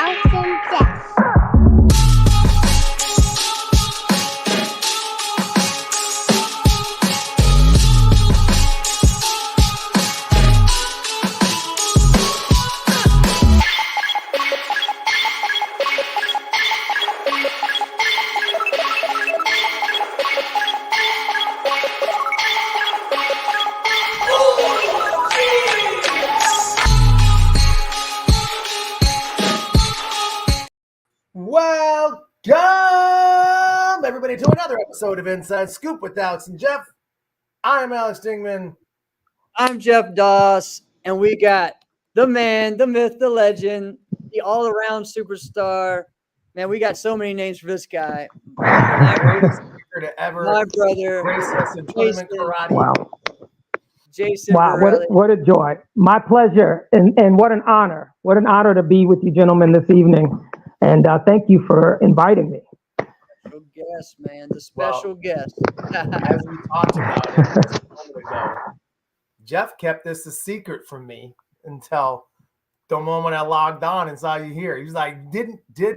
Austin Jeff. Welcome, everybody, to another episode of Inside Scoop with Alex and Jeff. I'm Alex Dingman. I'm Jeff Doss, and we got the man, the myth, the legend, the all-around superstar. Man, we got so many names for this guy. The greatest speaker to ever My brother, grace us in tournament karate. Wow. Jason Wow, Borelli. what a joy. My pleasure, and what an honor. What an honor to be with you gentlemen this evening. And thank you for inviting me. Special guest, man, the special guest. As we talked about it just a moment ago, Jeff kept this a secret from me until the moment I logged on and saw you here. He was like, did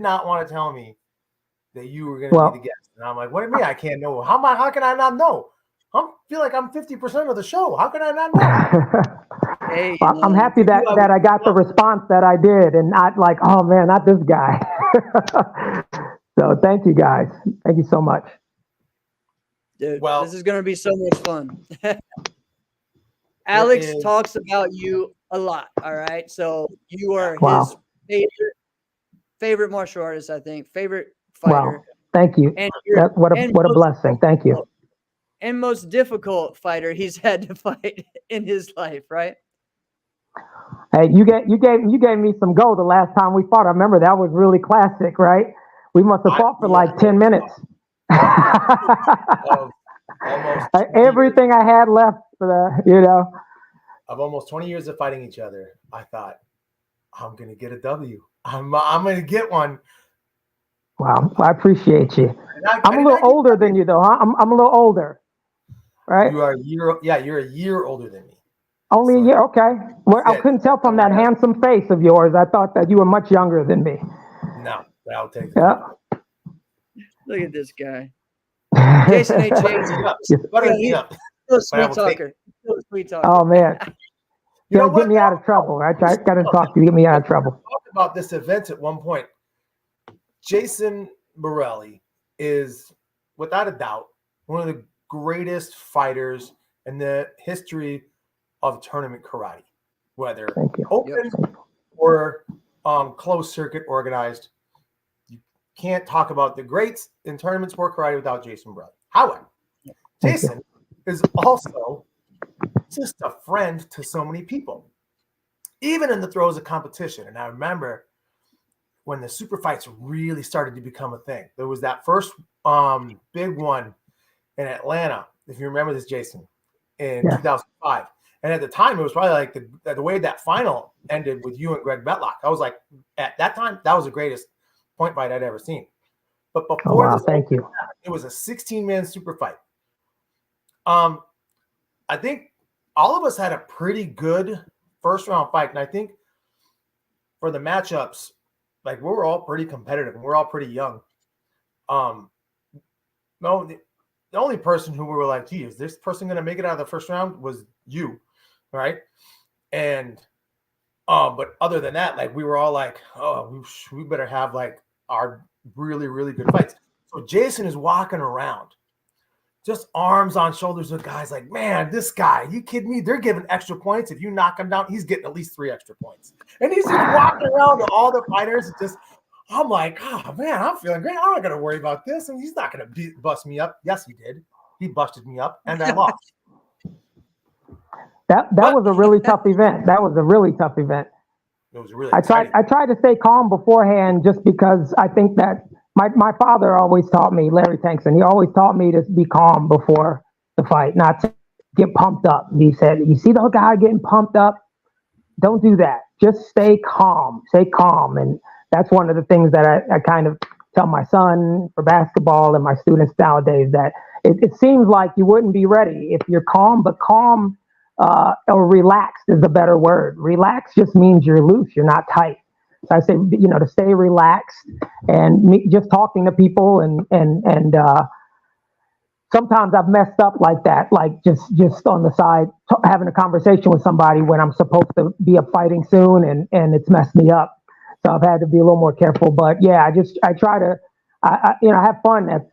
not want to tell me that you were going to be the guest. And I'm like, what do you mean I can't know? How can I not know? I feel like I'm 50% of the show. How can I not know? Hey, I'm happy that I got the response that I did and not like, oh man, not this guy. So thank you guys. Thank you so much. dude, Well- this is going to be so much fun. Alex talks about you a lot, all right? So you are Wow. his favorite martial artist, I think, favorite fighter. Wow. Thank you. And you're- What a and what a most- blessing. Thank you. And most difficult fighter he's had to fight in his life, right? Hey, you gave me some gold the last time we fought. I remember that was really classic, right? We must have fought for like 10 minutes. Of almost 20 Everything I had left for the. of almost 20 years of fighting each other, I thought, I'm going to get a W. I'm going to get one. Wow, I appreciate you. And I I'm a did little not get- older than you, though. Huh? I'm a little older, right? You are you're a year older than me. Only a so- year. Okay. Well, I Yeah. couldn't tell from that handsome face of yours. I thought that you were much younger than me. No, but I'll take it. Yeah. Look at this guy. Jason H. Jason. Butter me up. Still a But I sweet will take- talker. Still a sweet talker. Oh man, You know get what? me out of trouble. Right? I got to talk to you. Get me out of trouble. Talked about this event at one point. Jason Borelli is, without a doubt, one of the greatest fighters in the history of tournament karate, whether Thank you. open or closed circuit organized. You can't talk about the greats in tournament sport karate without Jason Borelli. However, Thank you. Jason is also just a friend to so many people, even in the throes of competition. And I remember when the super fights really started to become a thing. There was that first big one in Atlanta, if you remember this, Jason, in Yeah. 2005. And at the time, it was probably like the way that final ended with you and Greg Betlock. I was like, at that time, that was the greatest point fight I'd ever seen. But Oh before wow, this, thank you. it was a 16-man super fight. I think all of us had a pretty good first round fight, and I think for the matchups, like we were all pretty competitive and we're all pretty young. No, the only person who we were like, gee, is this person going to make it out of the first round was you, right? And but other than that, like we were all like, oh, we better have like our really, really good fights. So Jason is walking around, just arms on shoulders with guys like, man, this guy, you kidding me? They're giving extra points. If you knock him down, he's getting at least 3 extra points. And he's just walking around to all the fighters. I'm like, oh man, I'm feeling great. I'm not going to worry about this. And he's not going to bust me up. Yes, he did. He busted me up and I lost. That was a really tough event. That was a really tough event. It was really I tried exciting. to stay calm beforehand just because I think that my father always taught me, Larry Tankson, he always taught me to be calm before the fight, not to get pumped up. He said, you see the guy getting pumped up? Don't do that. Just stay calm. Stay calm. And that's one of the things that I kind of tell my son for basketball and my students nowadays, that it seems like you wouldn't be ready if you're calm, but calm or relaxed is the better word. Relaxed just means you're loose, you're not tight. So I say, to stay relaxed and just talking to people and sometimes I've messed up like that, like just on the side, having a conversation with somebody when I'm supposed to be up fighting soon, and it's messed me up. So I've had to be a little more careful. But yeah, I try to, have fun at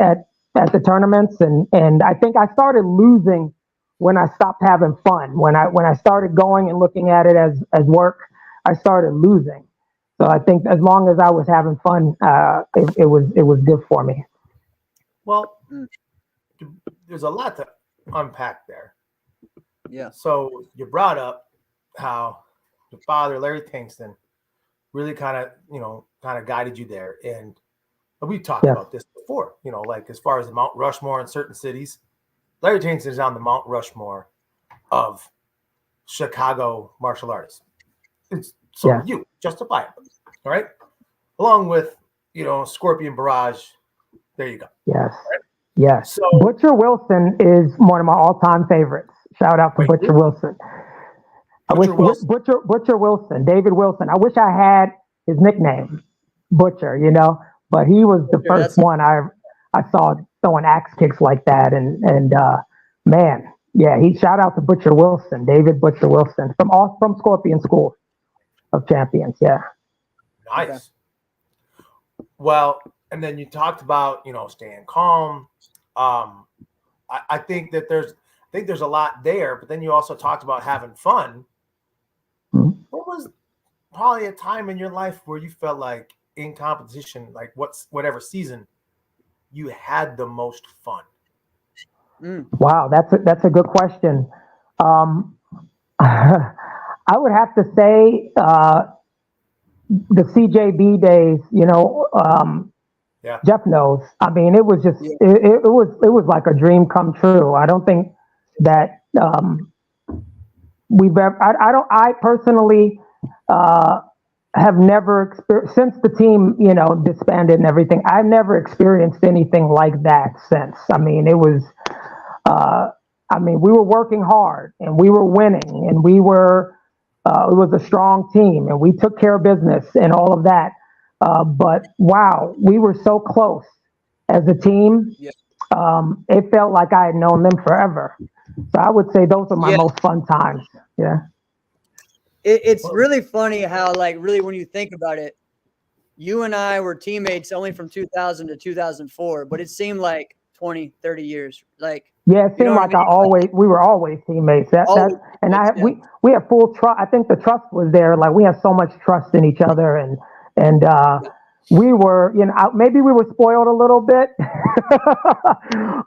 the tournaments, and I think I started losing when I stopped having fun. When I started going and looking at it as work, I started losing. So I think as long as I was having fun, it was good for me. Well, there's a lot to unpack there. Yeah. So you brought up how your father, Larry Tankston, really kind of guided you there. And we talked about this before, like as far as the Mount Rushmore in certain cities, Larry Tankston is on the Mount Rushmore of Chicago martial artists. You justify it. All right. Along with, Scorpion Barrage. There you go. Yes. Yes. So Butcher Wilson is one of my all-time favorites. Shout out to Butcher Wilson. Butcher Wilson, David Wilson. I wish I had his nickname, Butcher, but he was the first one I saw throwing axe kicks like that. And man, yeah, shout out to Butcher Wilson, David Butcher Wilson from Scorpion School of Champions. Yeah. Nice. Okay. Well, and then you talked about, staying calm. I think that there's a lot there, but then you also talked about having fun. Mm-hmm. What was probably a time in your life where you felt like in competition, like whatever season, you had the most fun? Wow, that's a good question. I would have to say the CJB days, Jeff knows. I mean, it was just it was like a dream come true. I don't think that we've ever. I personally have never experienced, since the team disbanded and everything. I've never experienced anything like that since. I mean, it was. We were working hard and we were winning and we were. It was a strong team and we took care of business and all of that. But wow, we were so close as a team. Yeah. It felt like I had known them forever. So I would say those are my most fun times. Yeah. It's really funny how, really when you think about it, you and I were teammates only from 2000 to 2004, but it seemed like 20, 30 years. Yeah, it seemed like we were always teammates. We have full trust. I think the trust was there. Like we have so much trust in each other, and we were, maybe we were spoiled a little bit,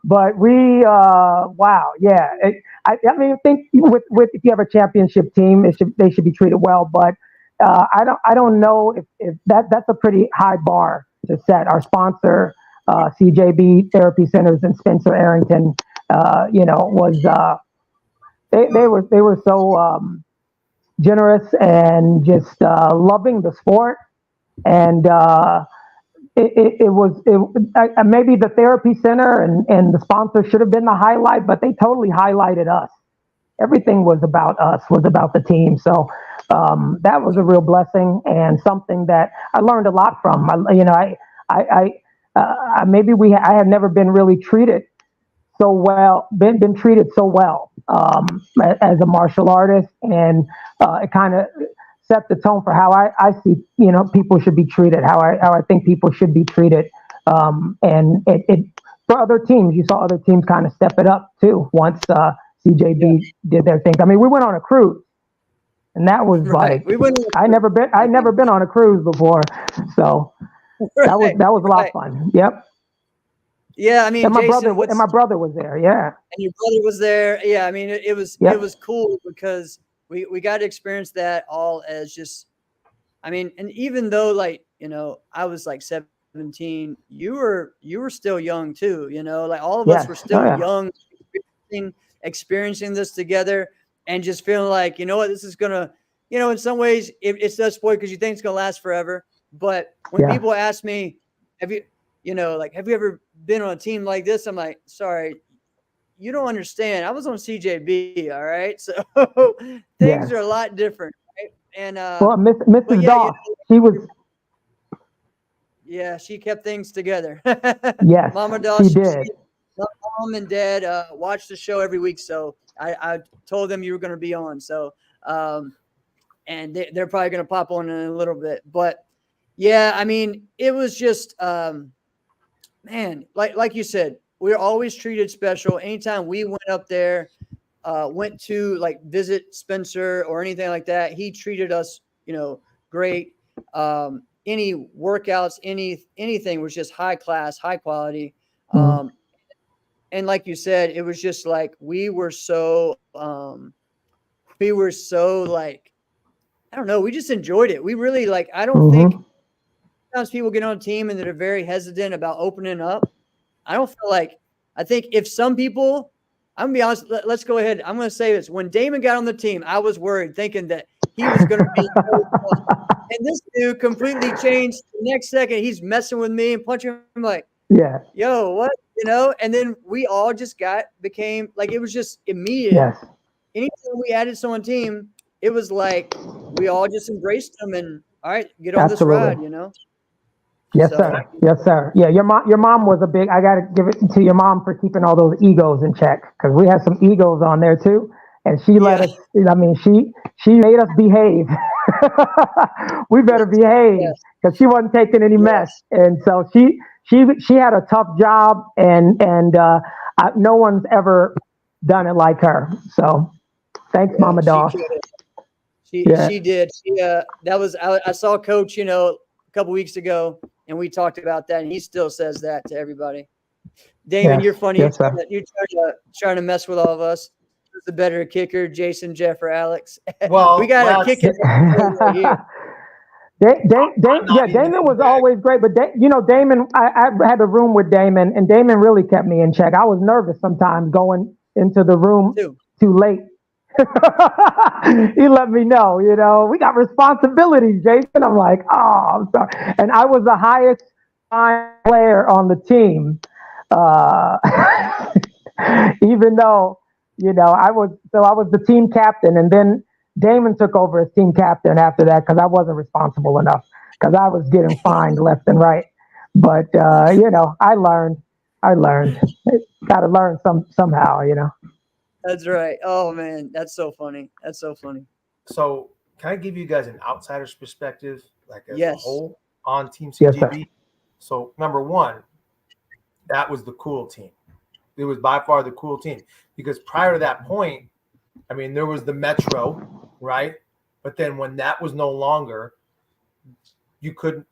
but wow, yeah. I think with if you have a championship team, they should be treated well. But I don't know if that's a pretty high bar to set. Our sponsor, CJB Therapy Centers in Spencer, Arrington. Was they were so generous and just loving the sport, and maybe the therapy center and the sponsor should have been the highlight, but they totally highlighted us. Everything was about us, was about the team. So that was a real blessing and something that I learned a lot from. I had never been really treated so well, been treated so well as a martial artist, and it kind of set the tone for how I see people should be treated, how I think people should be treated, and it for other teams, you saw other teams kind of step it up too once CJB did their thing. I mean, we went on a cruise, and that was I never been on a cruise before, so that was a lot of fun. Yep. Yeah, I mean, and my brother was there. Yeah, and your brother was there. Yeah, I mean, it was cool because we got to experience that all as just. I mean, and even though I was 17, you were still young too. All of us were still young, experiencing this together, and just feeling like this is gonna, in some ways it's does spoil because you think it's gonna last forever. But when people ask me, have you ever been on a team like this? I'm like, sorry, you don't understand. I was on CJB, all right? So things are a lot different, right? And Well, Mrs. yeah, Doss, she was, yeah, she kept things together. yes, Mama she Doss, did. mom and dad watch the show every week, so I told them you were going to be on. So, and they're probably going to pop on in a little bit. But yeah, I mean, it was just, man, like you said, we were always treated special. Anytime we went up there, went to like visit Spencer or anything like that, he treated us, great. Any workouts, anything was just high class, high quality. And like you said, it was just like we were so like, I don't know, we just enjoyed it. We really like, I don't think sometimes people get on a team and they're very hesitant about opening up. I don't feel like, I think if some people, I'm gonna be honest, let's go ahead. I'm gonna say this. When Damon got on the team, I was worried, thinking that he was gonna be and this dude completely changed. The next second, he's messing with me and punching him. I'm like, Yeah. Yo, what? And then we all just became like, it was just immediate. Yes. Anytime we added someone team, it was like we all just embraced them and all right, get on Absolutely. this ride, Yes, So- sir. Yes, sir. Yeah, your mom was a big. I got to give it to your mom for keeping all those egos in check, because we had some egos on there too, and she let Yeah. us. I mean, she made us behave. We better behave, Yes. because she wasn't taking any mess, and so she had a tough job, and no one's ever done it like her. So thanks, Mama Doss. She Yeah. She did. That was I saw Coach, a couple weeks ago, and we talked about that, and he still says that to everybody. Damon, Yes. you're funny. Yes, you're sir. trying to mess with all of us. Who's the better kicker, Jason, Jeff, or Alex? Well, we got a kicker right here. Damon was always great, but Damon, I had a room with Damon, and Damon really kept me in check. I was nervous sometimes going into the room too late. He let me know, we got responsibilities, Jason. I'm like, oh, I'm sorry. And I was the highest player on the team, even though, I was the team captain, and then Damon took over as team captain after that, because I wasn't responsible enough, because I was getting fined left and right. But I learned. Got to learn somehow. That's right. Oh man, that's so funny. So can I give you guys an outsider's perspective, like as a Yes. whole on Team Yes, CGB? So number one, that was the cool team. It was by far the cool team, because prior to that point, I mean, there was the Metro, right? But then when that was no longer, you couldn't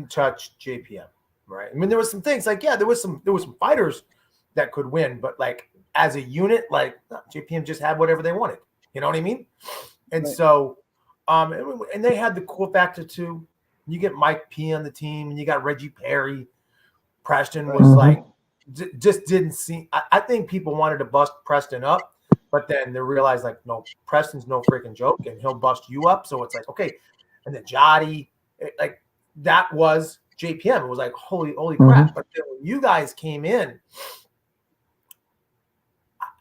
touch JPM, right? I mean, there was some things like, there was some fighters that could win, but like as a unit, like JPM just had whatever they wanted. You know what I mean? And Right. so, and they had the cool factor too. You get Mike P on the team, and you got Reggie Perry. Preston was like, just didn't seem. I think people wanted to bust Preston up, but then they realized like, no, Preston's no freaking joke, and he'll bust you up. So it's like, okay. And then Jotty, like that was JPM. It was like, holy crap. But then when you guys came in,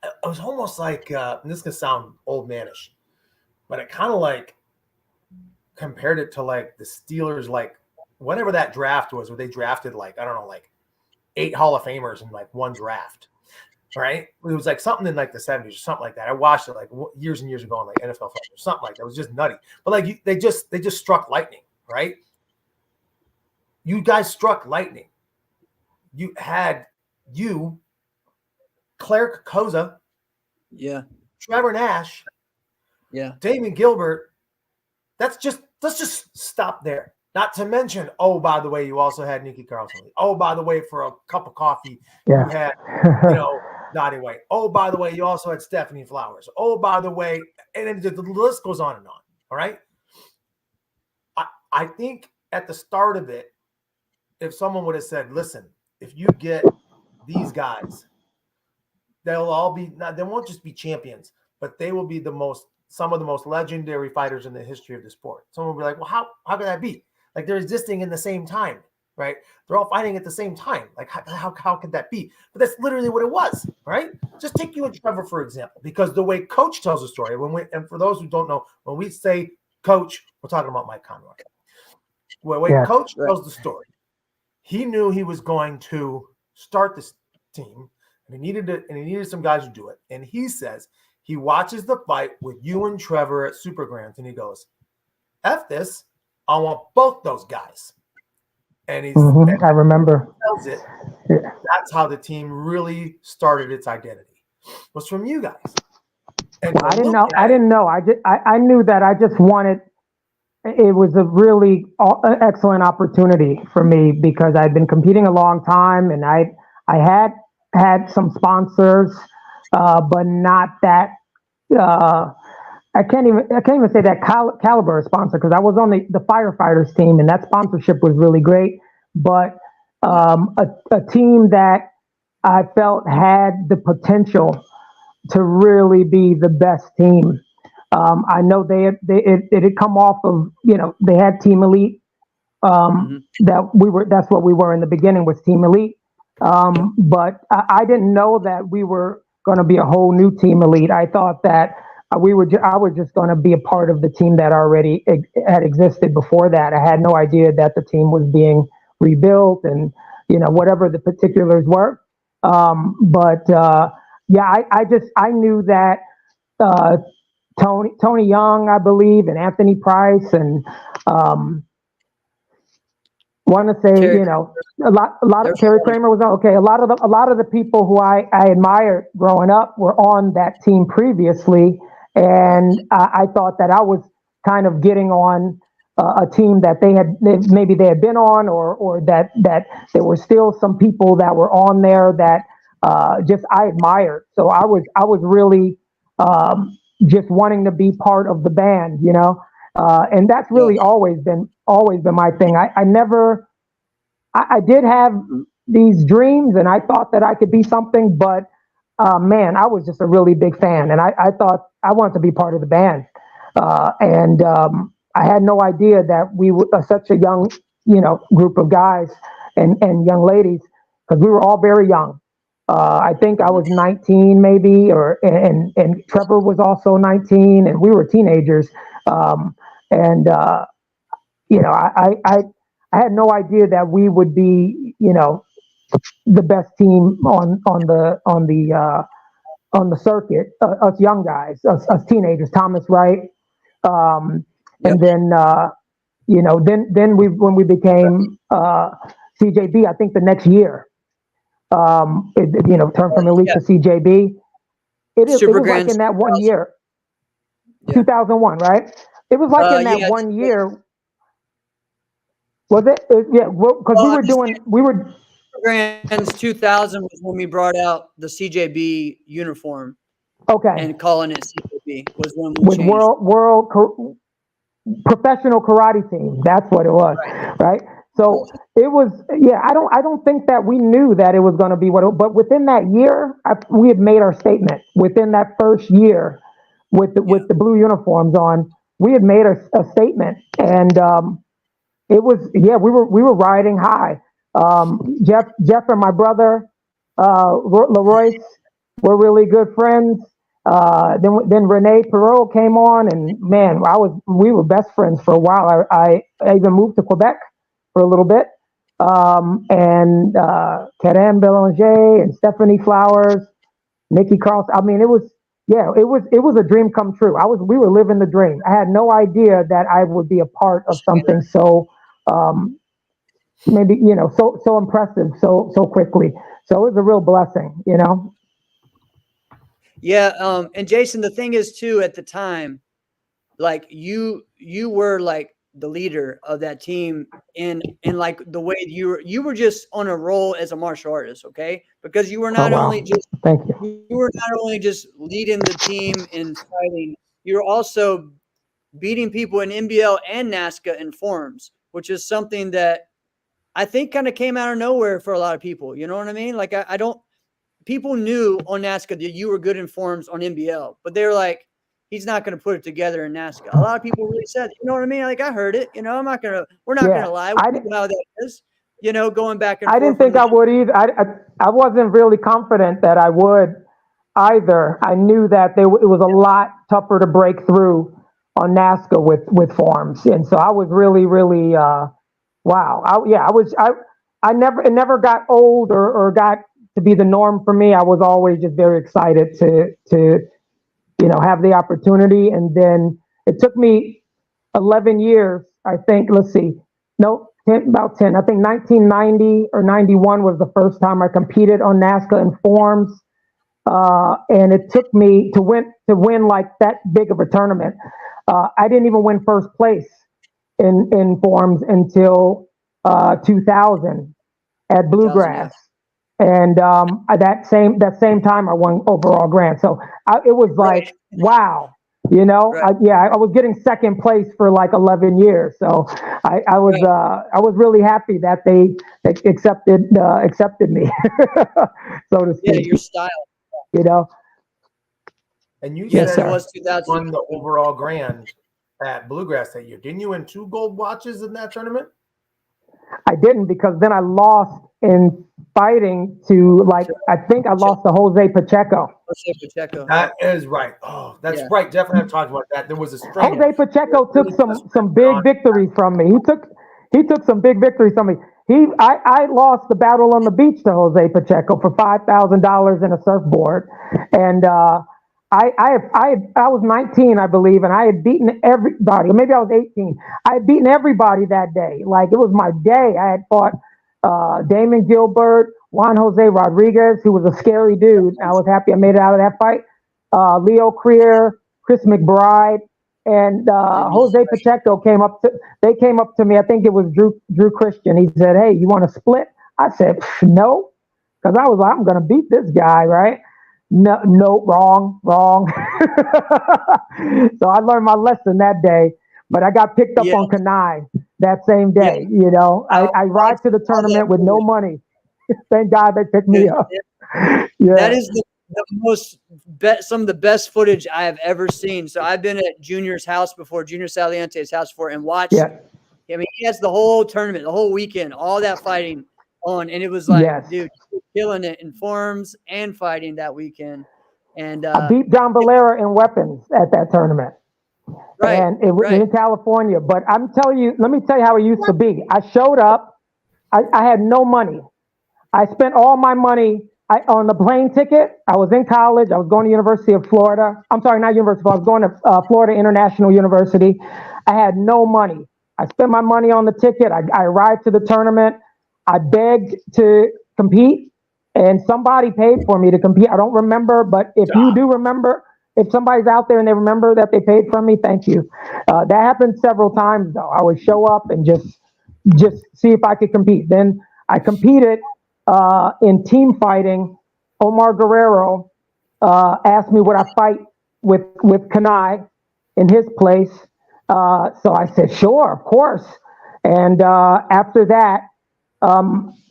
it was almost like, and this can sound old manish, but it kind of like compared it to like the Steelers, like whenever that draft was, where they drafted like, I don't know, like 8 Hall of Famers in like one draft, right? It was like something in like the 70s or something like that. I watched it like years and years ago on like NFL Films or something like that. It was just nutty. But like they just struck lightning, right? You guys struck lightning. You had Claire Koza, Yeah. Trevor Nash, Yeah. Damon Gilbert. Let's just stop there. Not to mention, oh, by the way, you also had Nikki Carlson. Oh, by the way, for a cup of coffee, you had, Dottie White. Oh, by the way, you also had Stephanie Flowers. Oh, by the way, and then the list goes on and on. All right. I think at the start of it, if someone would have said, listen, if you get these guys, they'll all be, they won't just be champions, but they will be some of the most legendary fighters in the history of the sport. Someone will be like, well, how could that be? Like they're existing in the same time, right? They're all fighting at the same time. Like how could that be? But that's literally what it was, right? Just take you and Trevor, for example, because the way Coach tells the story, and for those who don't know, when we say Coach, we're talking about Mike Conroy. Wait, Yeah. Coach tells the story. He knew he was going to start this team, and he needed some guys to do it. And he says he watches the fight with you and Trevor at Super Grands, and he goes, "F this, I want both those guys." And I remember. Tells it. That's how the team really started its identity. Was from you guys. And well, I didn't know. I knew that I just wanted. It was a really excellent opportunity for me because I'd been competing a long time, and I had some sponsors, but not that. I can't even say that caliber sponsor because I was on the firefighters team, and that sponsorship was really great. But a team that I felt had the potential to really be the best team. I know it had come off of, they had Team Elite. That's what we were in the beginning, was Team Elite. But I didn't know that we were going to be a whole new Team Elite. I thought that I was just going to be a part of the team that already had existed before that. I had no idea that the team was being rebuilt and, whatever the particulars were. I knew that, Tony Young, I believe, and Anthony Price, and want to say, Terry a lot of Terry Kramer was on. Okay, a lot of the people who I admired growing up were on that team previously, and I thought that I was kind of getting on a team that they had been on, or that there were still some people that were on there that just I admired. So I was really just wanting to be part of the band, and that's really always been my thing. I did have these dreams, and I thought that I could be something, but man, I was just a really big fan, and I thought I wanted to be part of the band, and I had no idea that we were such a young, group of guys and young ladies, because we were all very young. I think I was 19 maybe, and Trevor was also 19, and we were teenagers. I had no idea that we would be, the best team on the circuit. Us young guys, us teenagers. Thomas Wright, and then when we became CJB, I think the next year. Turned from Elite to CJB. It was like in that 1 year, 2001, right? It was like in that 1 year. Was it? Yeah, because we were. Grands 2000 was when we brought out the CJB uniform. Okay. And calling it CJB was when we with changed. world professional karate team. That's what it was, right? So it was, I don't think that we knew that it was going to be but within that year, we had made our statement. Within that first year, with the blue uniforms on, we had made a statement, and it was, we were riding high. Jeff and my brother, Leroyce, were really good friends. Then Renee Perot came on, and man, we were best friends for a while. I even moved to Quebec for a little bit. And Karen Belanger and Stephanie Flowers, Nikki Cross. I mean, it was a dream come true. We were living the dream. I had no idea that I would be a part of something so, maybe, so impressive, so quickly. So it was a real blessing, Yeah. And Jason, the thing is too, at the time, like you were like the leader of that team in like the way you were just on a roll as a martial artist. Okay. Because you were not only just, thank you. You were not only just leading the team in fighting, you were also beating people in NBL and NASCA in forms, which is something that I think kind of came out of nowhere for a lot of people. You know what I mean? Like people knew on NASCA that you were good in forms on NBL, but they were like, he's not going to put it together in NASCA. A lot of people really said, you know what I mean? Like I heard it, we're not going to lie. We know how that is, going back and forth. I didn't think I would either. I wasn't really confident that I would either. I knew that it was a lot tougher to break through on NASCA with forms, and so I was really, really wow. It never got old or got to be the norm for me. I was always just very excited to have the opportunity, and then it took me 11 years, I think. Let's see, no, 10, about 10. I think 1990 or 91 was the first time I competed on NASCA in forms. And it took me to win like that big of a tournament. I didn't even win first place in forms until 2000 at 2000, Bluegrass, and that same time I won overall grand. So it was like wow, Right. I was getting second place for like 11 years. So I was really happy that they accepted me, so to Yeah, speak. your style. You know. And you Yes, Yes, said it sir. was you 2000. won the overall grand at Bluegrass that year. Didn't you win 2 gold watches in that tournament? I didn't, because then I lost in fighting to, like, I think I lost to Jose Pacheco. Jose Pacheco. That is right. Oh, that's Yeah. right. Definitely have talked about that. There was a string. Jose Pacheco took some big victories from me. He took some big victories from me. I lost the battle on the beach to Jose Pacheco for $5,000 in a surfboard, and I was 19, I believe, and I had beaten everybody. Or maybe I was 18. I had beaten everybody that day. Like, it was my day. I had fought Damon Gilbert, Juan Jose Rodriguez, who was a scary dude. I was happy I made it out of that fight. Leo Creer, Chris McBride, and Jose Pacheco came up to me. I think it was Drew Christian. He said, "Hey, you want to split?" I said, "No," because I was like, "I'm going to beat this guy, right?" No, wrong. So I learned my lesson that day, but I got picked up on Kanai that same day. I arrived to the tournament with no money. Thank God they picked me up. Yeah. That is some of the best footage I have ever seen. So I've been at Junior's house before, Junior Saliente's house before, and watched. Yeah. I mean, he has the whole tournament, the whole weekend, all that fighting on, and it was like, Yes. dude, killing it in forms and fighting that weekend. And I beat John Valera in weapons at that tournament. right, And it was in California. But let me tell you how it used to be. I showed up. I had no money. I spent all my money on the plane ticket. I was in college. I was going to University of Florida. I'm sorry, not University. I was going to Florida International University. I had no money. I spent my money on the ticket. I arrived to the tournament. I begged to compete, and somebody paid for me to compete. I don't remember, but if you do remember, if somebody's out there and they remember that they paid for me, thank you. That happened several times, though. I would show up and just see if I could compete. Then I competed in team fighting. Omar Guerrero asked me would I fight with Kanai in his place. So I said, sure, of course. And after that,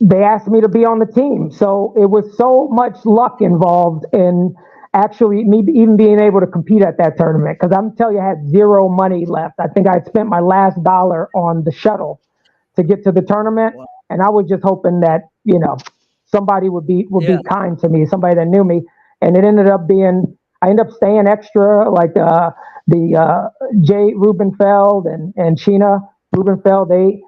they asked me to be on the team. So it was so much luck involved in actually me even being able to compete at that tournament. Because I'm telling you, I had zero money left. I think I had spent my last dollar on the shuttle to get to the tournament. Wow. And I was just hoping that, somebody would be kind to me, somebody that knew me. And it ended up being, I ended up staying extra, like the Jay Rubenfeld and Sheena Rubenfeld, they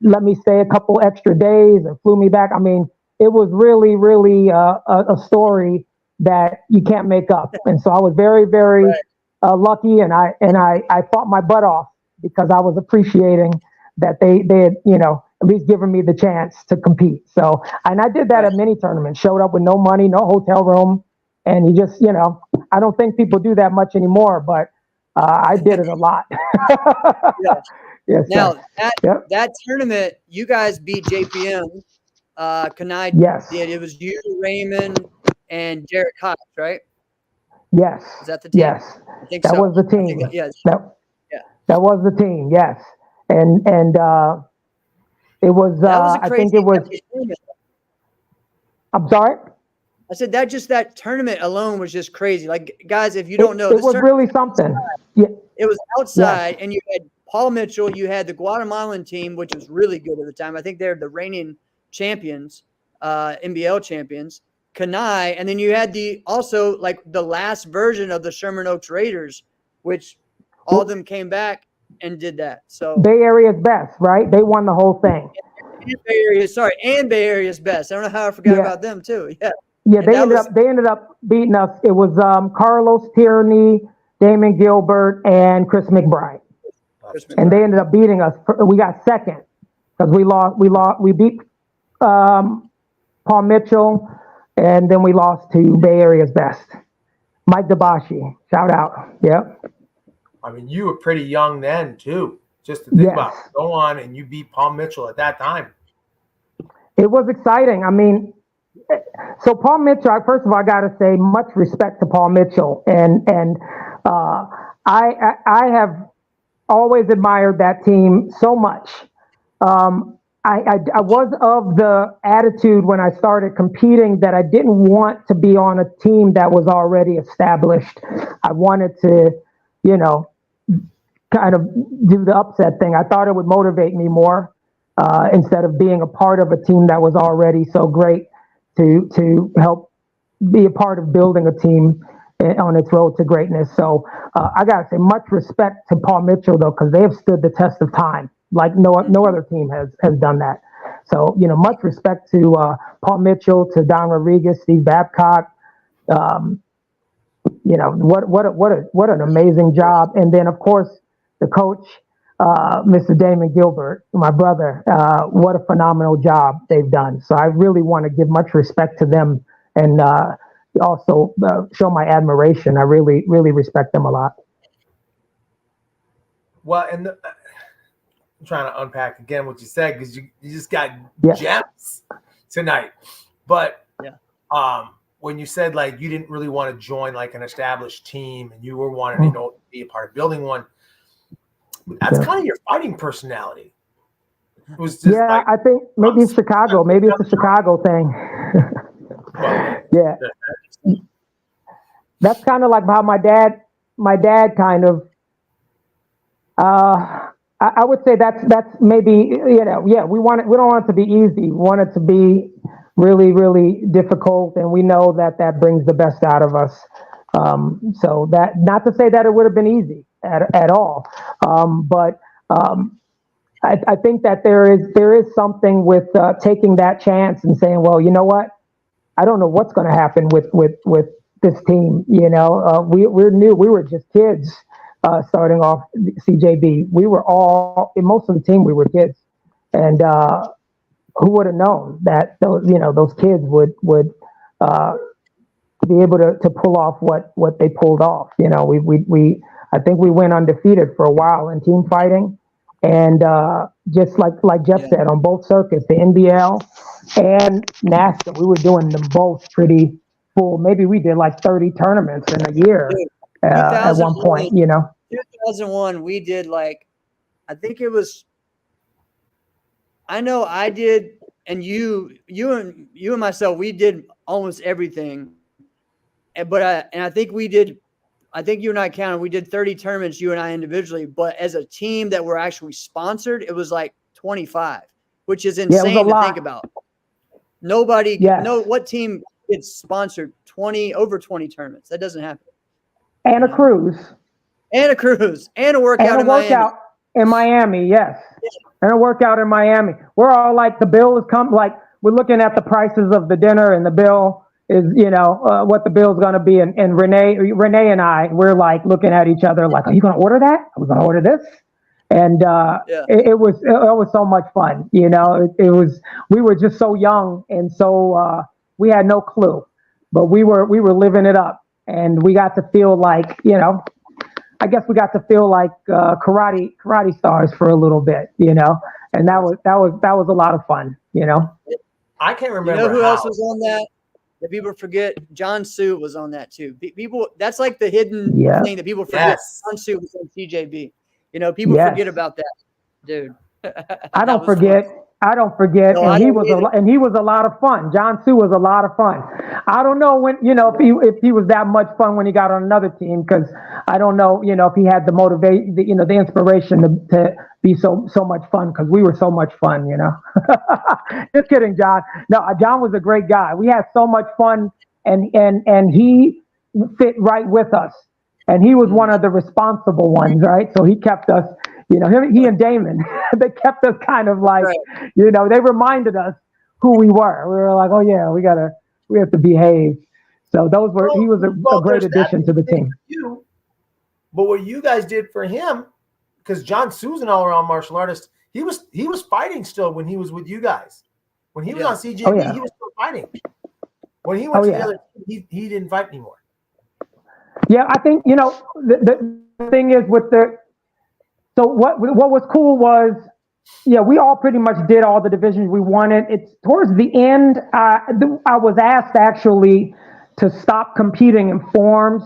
let me stay a couple extra days and flew me back. I mean, it was really, really a story that you can't make up. And so I was very, very lucky, and I fought my butt off because I was appreciating that they had, at least given me the chance to compete. So, and I did that at many tournaments, showed up with no money, no hotel room. And you just, I don't think people do that much anymore, but I did it a lot. Yes, now, that tournament, you guys beat JPM. Kanai did. It was you, Raymond, and Derek Cox, right? Yes. Is that the team? Yes. I think that so. was the team. That was the team, yes. And it was, I think it was, I'm sorry? I said that tournament alone was just crazy. Like, guys, if you don't know, it was really something. Yeah. It was outside, and you had Paul Mitchell. You had the Guatemalan team, which was really good at the time. I think they're the reigning champions, NBL champions. Kanai, and then you had also the last version of the Sherman Oaks Raiders, which all of them came back and did that. So Bay Area's best, right? They won the whole thing. And Bay Area's best. I don't know how I forgot about them too. Yeah. Yeah, And they ended up beating us. It was Carlos Tierney, Damon Gilbert, and Chris McBride. And they ended up beating us. We got second because we beat Paul Mitchell, and then we lost to Bay Area's best. Mike Dabashi, shout out. Yep. I mean, you were pretty young then too. Just to think about it. Go on and you beat Paul Mitchell at that time. It was exciting. I mean, so Paul Mitchell, first of all, I got to say much respect to Paul Mitchell. And I have always admired that team so much. I was of the attitude when I started competing that I didn't want to be on a team that was already established. I wanted to, kind of do the upset thing. I thought it would motivate me more instead of being a part of a team that was already so great to help be a part of building a team on its road to greatness. So I got to say much respect to Paul Mitchell, though, because they have stood the test of time. Like no other team has done that. So, much respect to Paul Mitchell, to Don Rodriguez, Steve Babcock. What an amazing job. And then, of course, the coach, Mr. Damon Gilbert, my brother. What a phenomenal job they've done. So I really want to give much respect to them and also show my admiration. I really, really respect them a lot. Well, and I'm trying to unpack again what you said because you just got gems tonight. But when you said like you didn't really want to join like an established team and you were wanting to be a part of building one, that's kind of your fighting personality. It was just I think maybe it's Chicago. Maybe it's a Chicago thing. That's kind of like how my dad kind of. I would say that's maybe we don't want it to be easy. We want it to be really, really difficult, and we know that brings the best out of us. So that, not to say that it would have been easy at all, but I think that there is something with taking that chance and saying, well, you know what, I don't know what's going to happen with this team. We're new. We were just kids. Starting off CJB, we were all, in most of the team, we were kids, and who would have known that those kids would be able to pull off what they pulled off. I think we went undefeated for a while in team fighting, and just like Jeff said, on both circuits, the NBL and NASTA, we were doing them both pretty full. Maybe we did like 30 tournaments in a year. At one point, 2001, we did I think it was. I know I did, and you and myself, we did almost everything. But I think we did. I think you and I counted. We did 30 tournaments, you and I individually, but as a team that were actually sponsored, it was like 25, which is insane to think about. Nobody, what team gets sponsored over 20 tournaments? That doesn't happen. And a cruise. And a cruise. And a workout in Miami, yes. And a workout in Miami. We're all like, the bill is we're looking at the prices of the dinner, and the bill is, what the bill's going to be. And Renee and I, we're like looking at each other like, are you going to order that? Are we going to order this? And it was so much fun. It was, we were just so young, and so we had no clue, but we were living it up. And we got to feel like, I guess we got to feel like karate stars for a little bit, and that was a lot of fun, I can't remember. Who else was on that? That people forget. John Sue was on that too. People, that's like the hidden thing that people forget. Yes. John Sue was on TJB. People forget about that, dude. I don't forget. Fun. I don't forget, no, and he was a lot of fun. John Sue was a lot of fun. I don't know when, if he was that much fun when he got on another team, because I don't know, if he had the motivation, the inspiration to be so much fun, because we were so much fun, Just kidding, John. No, John was a great guy. We had so much fun, and he fit right with us. And he was one of the responsible ones, right? So he kept us, he and Damon, they kept us kind of like, they reminded us who we were. We were like, oh yeah, we have to behave. So he was a great addition to the team. But what you guys did for him, because John Susan, all around martial artist, he was fighting still when he was with you guys. When he was on CJB, he was still fighting. When he went to the other team, he didn't fight anymore. Yeah, I think, the thing is so what was cool was, we all pretty much did all the divisions we wanted. It's towards the end, I was asked actually to stop competing in forms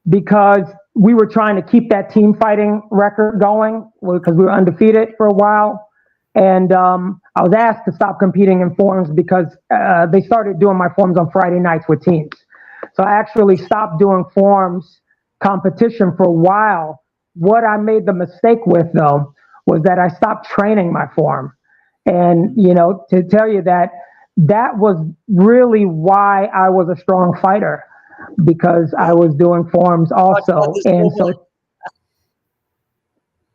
because we were trying to keep that team fighting record going because we were undefeated for a while. And I was asked to stop competing in forms because they started doing my forms on Friday nights with teams. So I actually stopped doing forms competition for a while. What I made the mistake with, though, was that I stopped training my form. And, to tell you that was really why I was a strong fighter, because I was doing forms also. And so it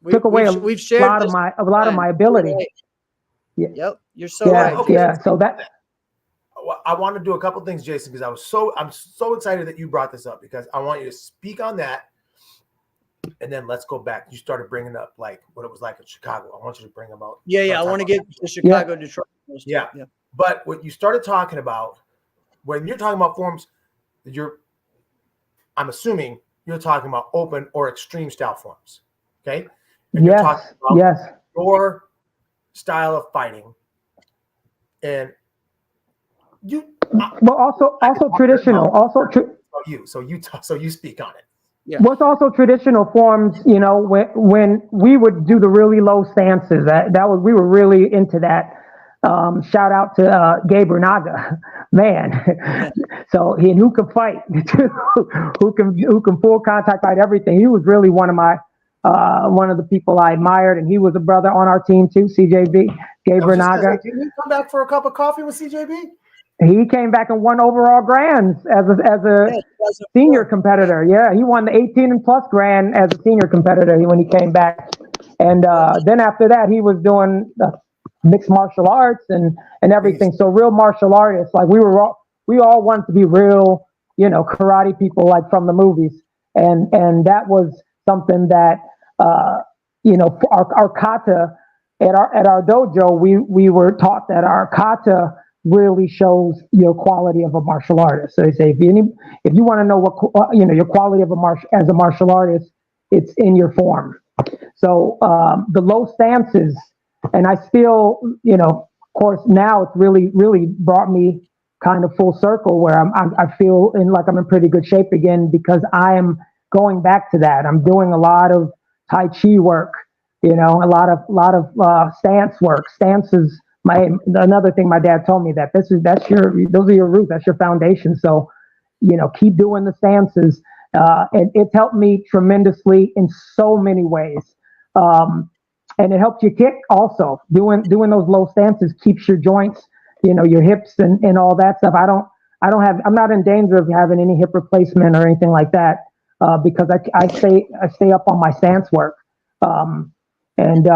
took away a lot of my ability. Right. Yep, you're so right. Okay. Yeah, so that... I want to do a couple things, Jason, because I'm so excited that you brought this up, because I want you to speak on that, and then let's go back. You started bringing up like what it was like in Chicago. I want you to bring them out. I want to get to Chicago, Detroit. Yeah. But what you started talking about when you're talking about forms, I'm assuming you're talking about open or extreme style forms. Okay. And you're talking about your style of fighting, and also traditional. So you speak on it. Yeah. What's also traditional forms, when we would do the really low stances, we were really into that. Shout out to Gabe Renaga, man. So who can fight, who can full contact fight everything. He was really one of the people I admired, and he was a brother on our team too, CJB, Gabe Renaga. Didn't you come back for a cup of coffee with CJB? He came back and won overall grands as a senior competitor. Yeah, he won the 18 and plus grand as a senior competitor when he came back. And then after that, he was doing mixed martial arts and everything. So real martial artists, like we all wanted to be real, karate people like from the movies. And that was something that, our kata at our dojo, we were taught that our kata really shows your quality of a martial artist. So they say if you want to know what your quality of as a martial artist, it's in your form. So the low stances, and I still, of course, now it's really brought me kind of full circle where I feel like I'm in pretty good shape again, because I am going back to that. I'm doing a lot of Tai Chi work, a lot of stance work. Stances. Another thing my dad told me that those are your roots, that's your foundation. So, keep doing the stances. And it's helped me tremendously in so many ways. And it helps you kick also. Doing those low stances keeps your joints, your hips and all that stuff. I'm not in danger of having any hip replacement or anything like that, because I stay up on my stance work. And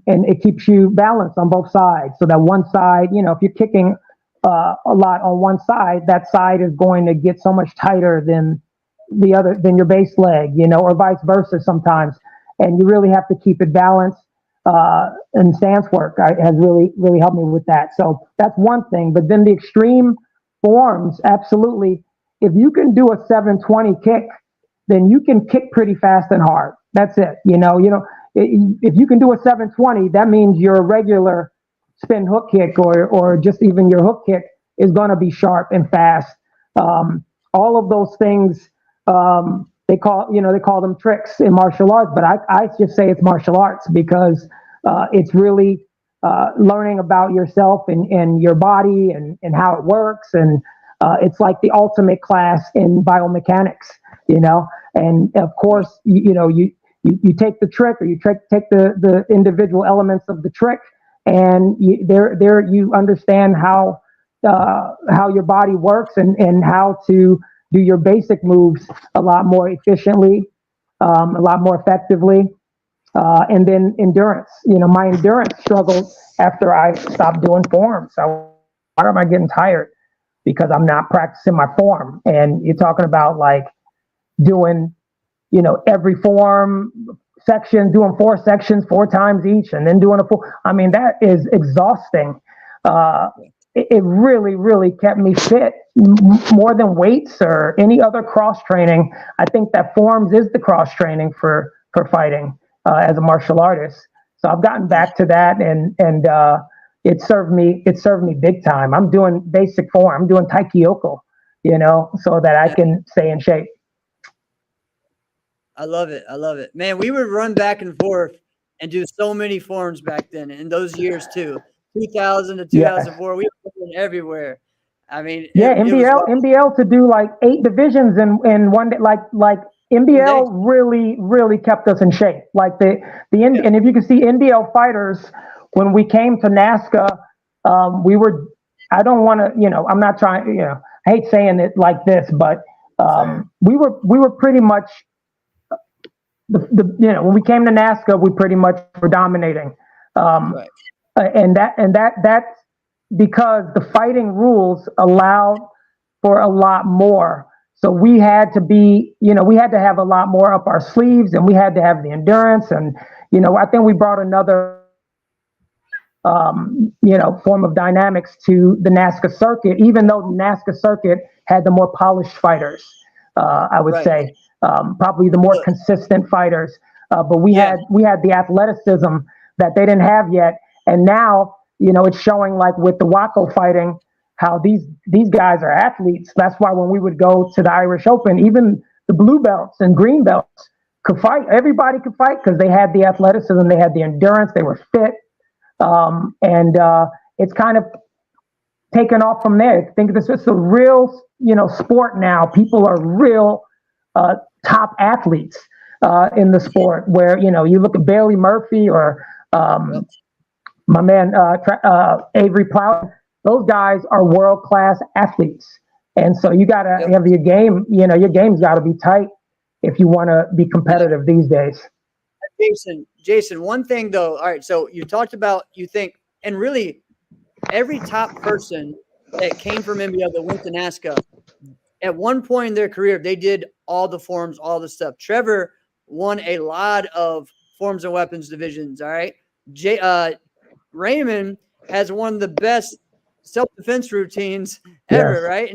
it keeps you balanced on both sides, so that one side, if you're kicking a lot on one side, that side is going to get so much tighter than your base leg, or vice versa sometimes. And you really have to keep it balanced. And stance work has really helped me with that. So that's one thing. But then the extreme forms, absolutely. If you can do a 720 kick, then you can kick pretty fast and hard. That's it. If you can do a 720, that means your regular spin hook kick or just even your hook kick is going to be sharp and fast. All of those things, they call them tricks in martial arts, but I just say it's martial arts because it's really learning about yourself and your body and how it works. And it's like the ultimate class in biomechanics, and of course, you take the trick, or you take the individual elements of the trick, and you understand how your body works and how to do your basic moves a lot more efficiently, a lot more effectively. And then endurance. My endurance struggled after I stopped doing forms. Why am I getting tired? Because I'm not practicing my form. And you're talking about like doing, every form section, doing 4 sections 4 times each, and then doing a full. I mean, that is exhausting. It really, really kept me fit more than weights or any other cross training. I think that forms is the cross training for fighting as a martial artist. So I've gotten back to that, and it served me big time. I'm doing basic form. I'm doing Taikyoku, so that I can stay in shape. I love it. I love it, man. We would run back and forth and do so many forms back then, in those years too. 2000 to 2004, we were going everywhere. I mean, NBL to do like 8 divisions in one day, like NBL really, really kept us in shape. Like and if you can see NBL fighters, when we came to NASCA, we were. I don't want to, I'm not trying. I hate saying it like this, but we were pretty much. When we came to NASCA, we pretty much were dominating, and that's because the fighting rules allowed for a lot more. So we had to be, we had to have a lot more up our sleeves, and we had to have the endurance, and I think we brought another, form of dynamics to the NASCA circuit, even though the NASCA circuit had the more polished fighters, I would say. Probably the more consistent fighters, but we had the athleticism that they didn't have yet, and now it's showing, like with the Waco fighting, how these guys are athletes. That's why when we would go to the Irish Open, even the blue belts and green belts could fight. Everybody could fight because they had the athleticism, they had the endurance, they were fit, and it's kind of taken off from there. I think this is a real sport now. People are real. Top athletes in the sport, where you look at Bailey Murphy or my man Avery Plow. Those guys are world-class athletes, and so you gotta have your game. Your game's got to be tight if you want to be competitive these days. Jason, one thing though. All right, so you talked about, you think, and really every top person that came from NBL that went to NASCA, at one point in their career, they did all the forms, all the stuff. Trevor won a lot of forms and weapons divisions. All right. Raymond has one of the best self-defense routines ever. Yes. Right.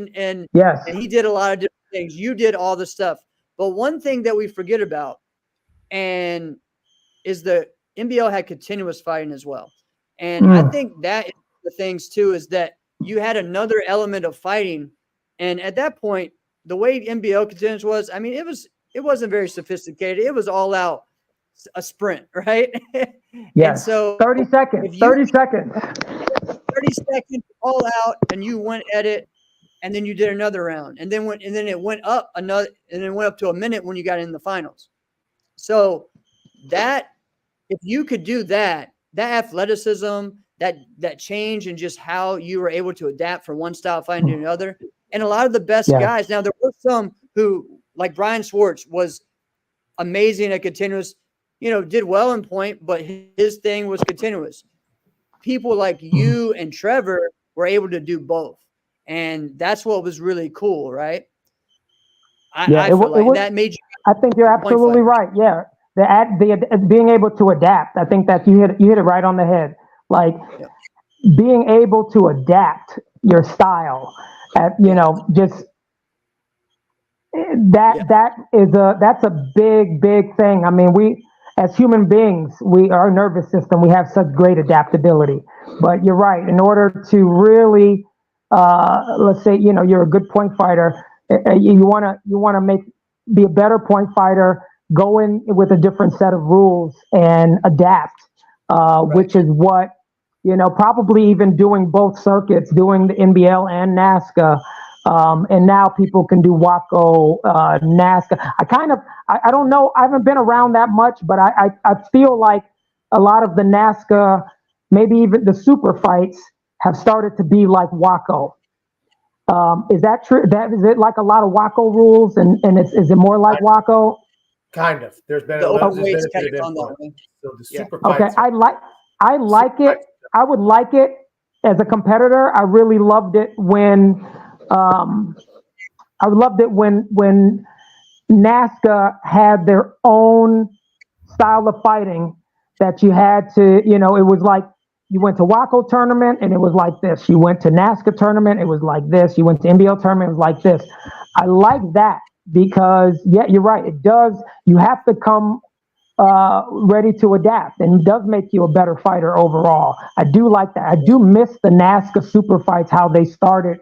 And he did a lot of different things. You did all the stuff. But one thing that we forget about, and is the NBL had continuous fighting as well. And I think that is the things too, is that you had another element of fighting. And at that point, the way NBL continuous was, I mean, it wasn't very sophisticated. It was all out a sprint, right? Yeah. And so 30 seconds, 30 seconds all out, and you went at it, and then you did another round, and then it went up to a minute when you got in the finals. So that, if you could do that athleticism, that change, and just how you were able to adapt from one style of fighting to another. And a lot of the best guys, now there were some who, like Brian Schwartz, was amazing at continuous, did well in point, but his thing was continuous. People like you and Trevor were able to do both. And that's what was really cool, right? I feel like that made you. I think you're absolutely right. Yeah. The being able to adapt. I think that you hit it right on the head. Like being able to adapt your style. Just that's a big thing. I mean, we as human beings, our nervous system, we have such great adaptability. But you're right. In order to really, let's say, you're a good point fighter, you want to be a better point fighter, go in with a different set of rules and adapt, which is what. Probably even doing both circuits, doing the NBL and NASCA, and now people can do Waco, NASCA. I don't know. I haven't been around that much, but I feel like a lot of the NASCA, maybe even the super fights, have started to be like Waco. Is that true? Is it like a lot of Waco rules, and is it more like Waco? Kind of. There's been The a open bit weight's of kind of on that influence. way. So the Yeah. super Okay, fights. I like it. I would like it as a competitor. I really loved it when when NASCA had their own style of fighting that you had to, it was like you went to Waco tournament and it was like this. You went to NASCA tournament, it was like this. You went to NBL tournament, it was like this. I like that because, yeah, you're right. It does. You have to come ready to adapt, and it does make you a better fighter overall. I do like that. I do miss the NASCA super fights, how they started.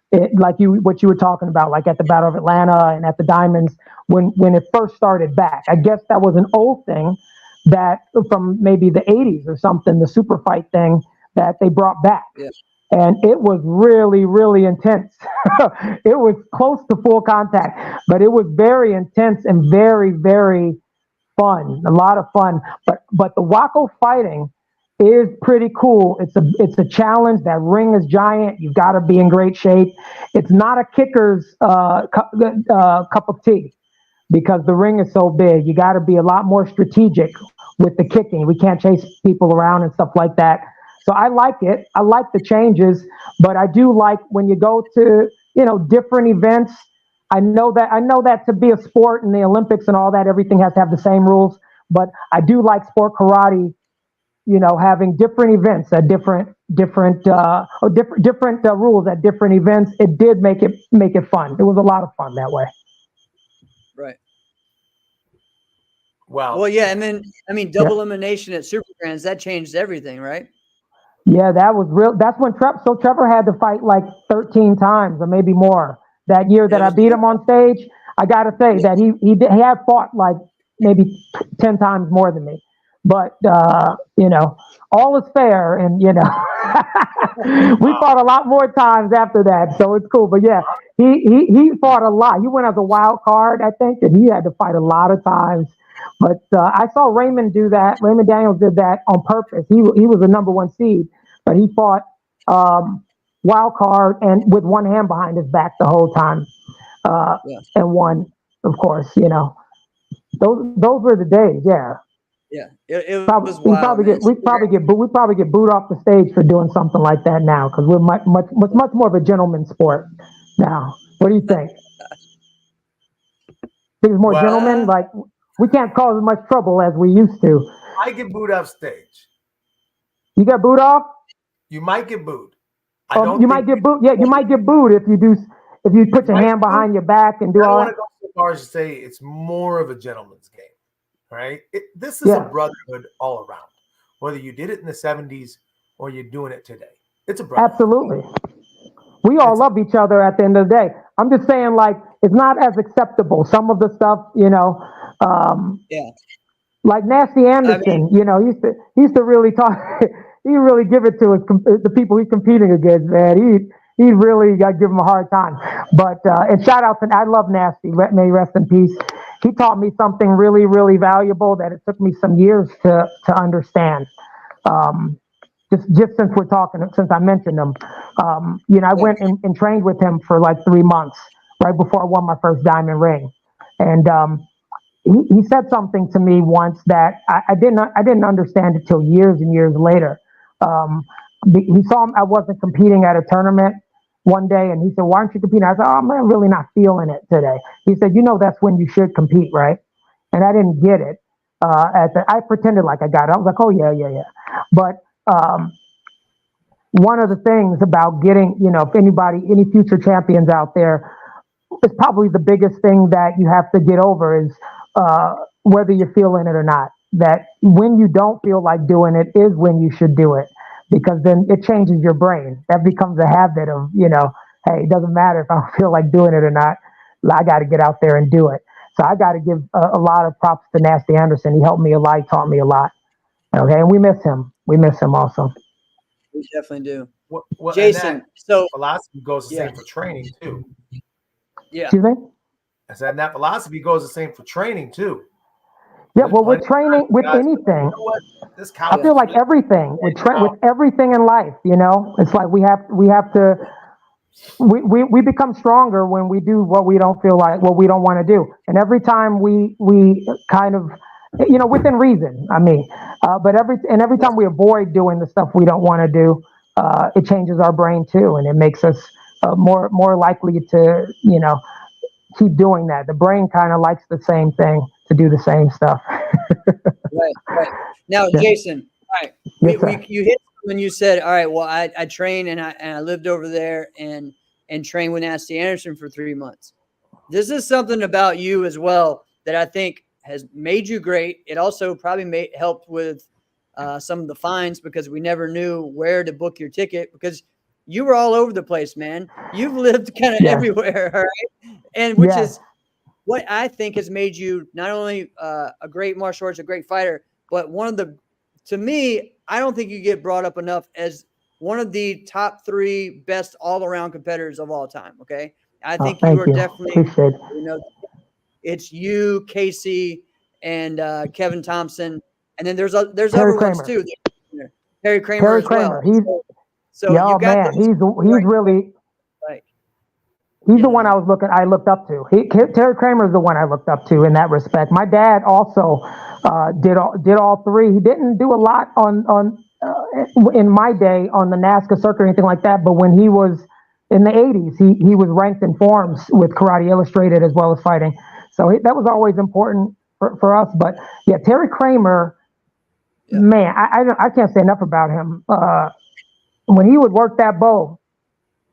What you were talking about, like at the Battle of Atlanta and at the Diamonds, when it first started back. I guess that was an old thing that from maybe the 80s or something, the super fight thing that they brought back. Yeah. And it was really, really intense. It was close to full contact, but it was very intense and very, very fun. A lot of fun. But the Waco fighting is pretty cool. It's a challenge. That ring is giant. You've got to be in great shape. It's not a kicker's cup of tea because the ring is so big. You got to be a lot more strategic with the kicking. We can't chase people around and stuff like that. So I like it. I like the changes, but I do like when you go to, different events. I know that to be a sport in the Olympics and all that, everything has to have the same rules, but I do like sport karate, having different events at different rules at different events. It did make it fun. It was a lot of fun that way. Right. Well, Well, yeah, and then double elimination at Super Grands, that changed everything, right? Yeah, that was real. That's when Trevor had to fight like 13 times or maybe more that year that I beat him on stage. I got to say that he had fought like maybe 10 times more than me. But, all is fair. And, we fought a lot more times after that. So it's cool. But yeah, he fought a lot. He went as a wild card, I think, and he had to fight a lot of times. But I saw Raymond do that. Raymond Daniels did that on purpose. He was the number one seed, but he fought wild card and with one hand behind his back the whole time, and won. Of course, those were the days. Yeah. Yeah, it probably, was wild. We probably get booed off the stage for doing something like that now because we're much more of a gentleman sport now. What do you think? Think it's more gentlemen? Like we can't cause as much trouble as we used to. I get booed off stage. You got booed off? You might get booed. You might get booed. Yeah, you might get booed if you put your hand behind your back and do all that. I don't want to go so far as to say it's more of a gentleman's game, right? This is a brotherhood all around. Whether you did it in the 70s or you're doing it today, it's a brotherhood. Absolutely. We all love each other at the end of the day. I'm just saying, like, it's not as acceptable. Some of the stuff, like Nasty Anderson, he used to really talk. He really give it to the people he's competing against, man. He really got to give him a hard time. But and shout out to, I love Nasty. May he rest in peace. He taught me something really, really valuable that it took me some years to understand. Just since I mentioned him, I went and trained with him for like 3 months right before I won my first diamond ring, and he said something to me once that I didn't understand it till years and years later. He saw I wasn't competing at a tournament one day, and he said, "Why aren't you competing?" I said, "Oh, I'm really not feeling it today." He said, "That's when you should compete, right?" And I didn't get it. I pretended like I got it. I was like, "Oh yeah." But one of the things about getting, if any future champions out there, it's probably the biggest thing that you have to get over is whether you're feeling it or not. That when you don't feel like doing it is when you should do it, because then it changes your brain. That becomes a habit of, hey, it doesn't matter if I don't feel like doing it or not. I got to get out there and do it. So I got to give a lot of props to Nasty Anderson. He helped me a lot, taught me a lot. Okay, and we miss him. We miss him also. We definitely do. Well, Jason, so philosophy goes the same for training too. Yeah. Excuse me? I said that philosophy goes the same for training too. Yeah, well, with training, with anything, I feel like everything with everything in life, it's like we have to we become stronger when we do what we don't feel like, what we don't want to do. And every time we kind of, within reason, I mean, but every time we avoid doing the stuff we don't want to do, it changes our brain too, and it makes us more likely to, keep doing that. The brain kind of likes the same thing, to do the same stuff. Right. Now, Yeah. Jason, all right, Yes, sir. you hit when you said, all right, well, I trained and I lived over there and trained with Nasty Anderson for 3 months. This is something about you as well that I think has made you great. It also probably helped with some of the fines, because we never knew where to book your ticket, because you were all over the place, man. You've lived kind of Yeah. everywhere, all right? And which Yeah. is what I think has made you not only a great martial artist, a great fighter, but to me, I don't think you get brought up enough as one of the top 3 best all-around competitors of all time. Okay, I think you Thank are you. definitely, Appreciate it. it's you, Casey, and Kevin Thompson, and then there's Terry other ones Kramer. too. Terry Kramer Terry as well. Kramer. So Yeah, you got man, those. he's really. Like, He's the one I looked up to. Terry Kramer is the one I looked up to in that respect. My dad also did all 3. He didn't do a lot on in my day on the NASCA circuit or anything like that. But when he was in the 80s, he was ranked in forms with Karate Illustrated as well as fighting. So that was always important for us. But yeah, Terry Kramer, man, I can't say enough about him. When he would work that bow,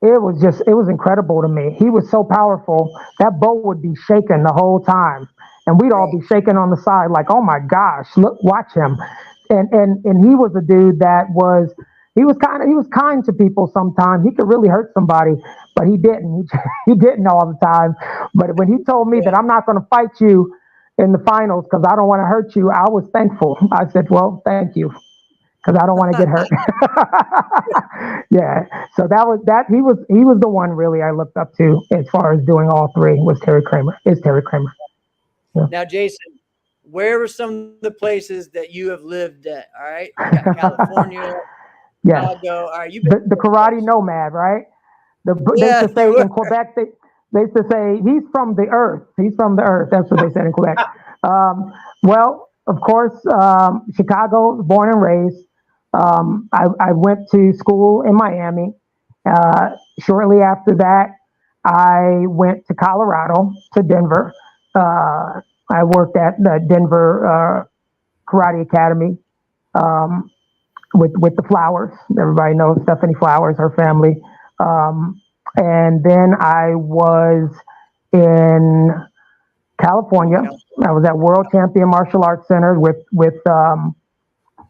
it was incredible to me. He was so powerful. That bow would be shaking the whole time. And we'd all be shaking on the side like, oh my gosh, look, watch him. And he was a dude that he was kind to people sometimes. He could really hurt somebody, but he didn't. He didn't all the time. But when he told me that I'm not going to fight you in the finals because I don't want to hurt you, I was thankful. I said, well, thank you, because I don't want to get hurt. Yeah. So he was the one really I looked up to as far as doing all 3 was Terry Kramer. Yeah. Now, Jason, where are some of the places that you have lived at? All right. You got California, Yeah. Chicago. All right. The karate nomad, right? They used to say in Quebec, they used to say, he's from the earth. He's from the earth. That's what they said in Quebec. Well, of course, Chicago, born and raised. I went to school in Miami. Shortly after that, I went to Colorado, to Denver. I worked at the Denver Karate Academy with the Flowers. Everybody knows Stephanie Flowers, her family. And then I was in California. I was at World Champion Martial Arts Center with the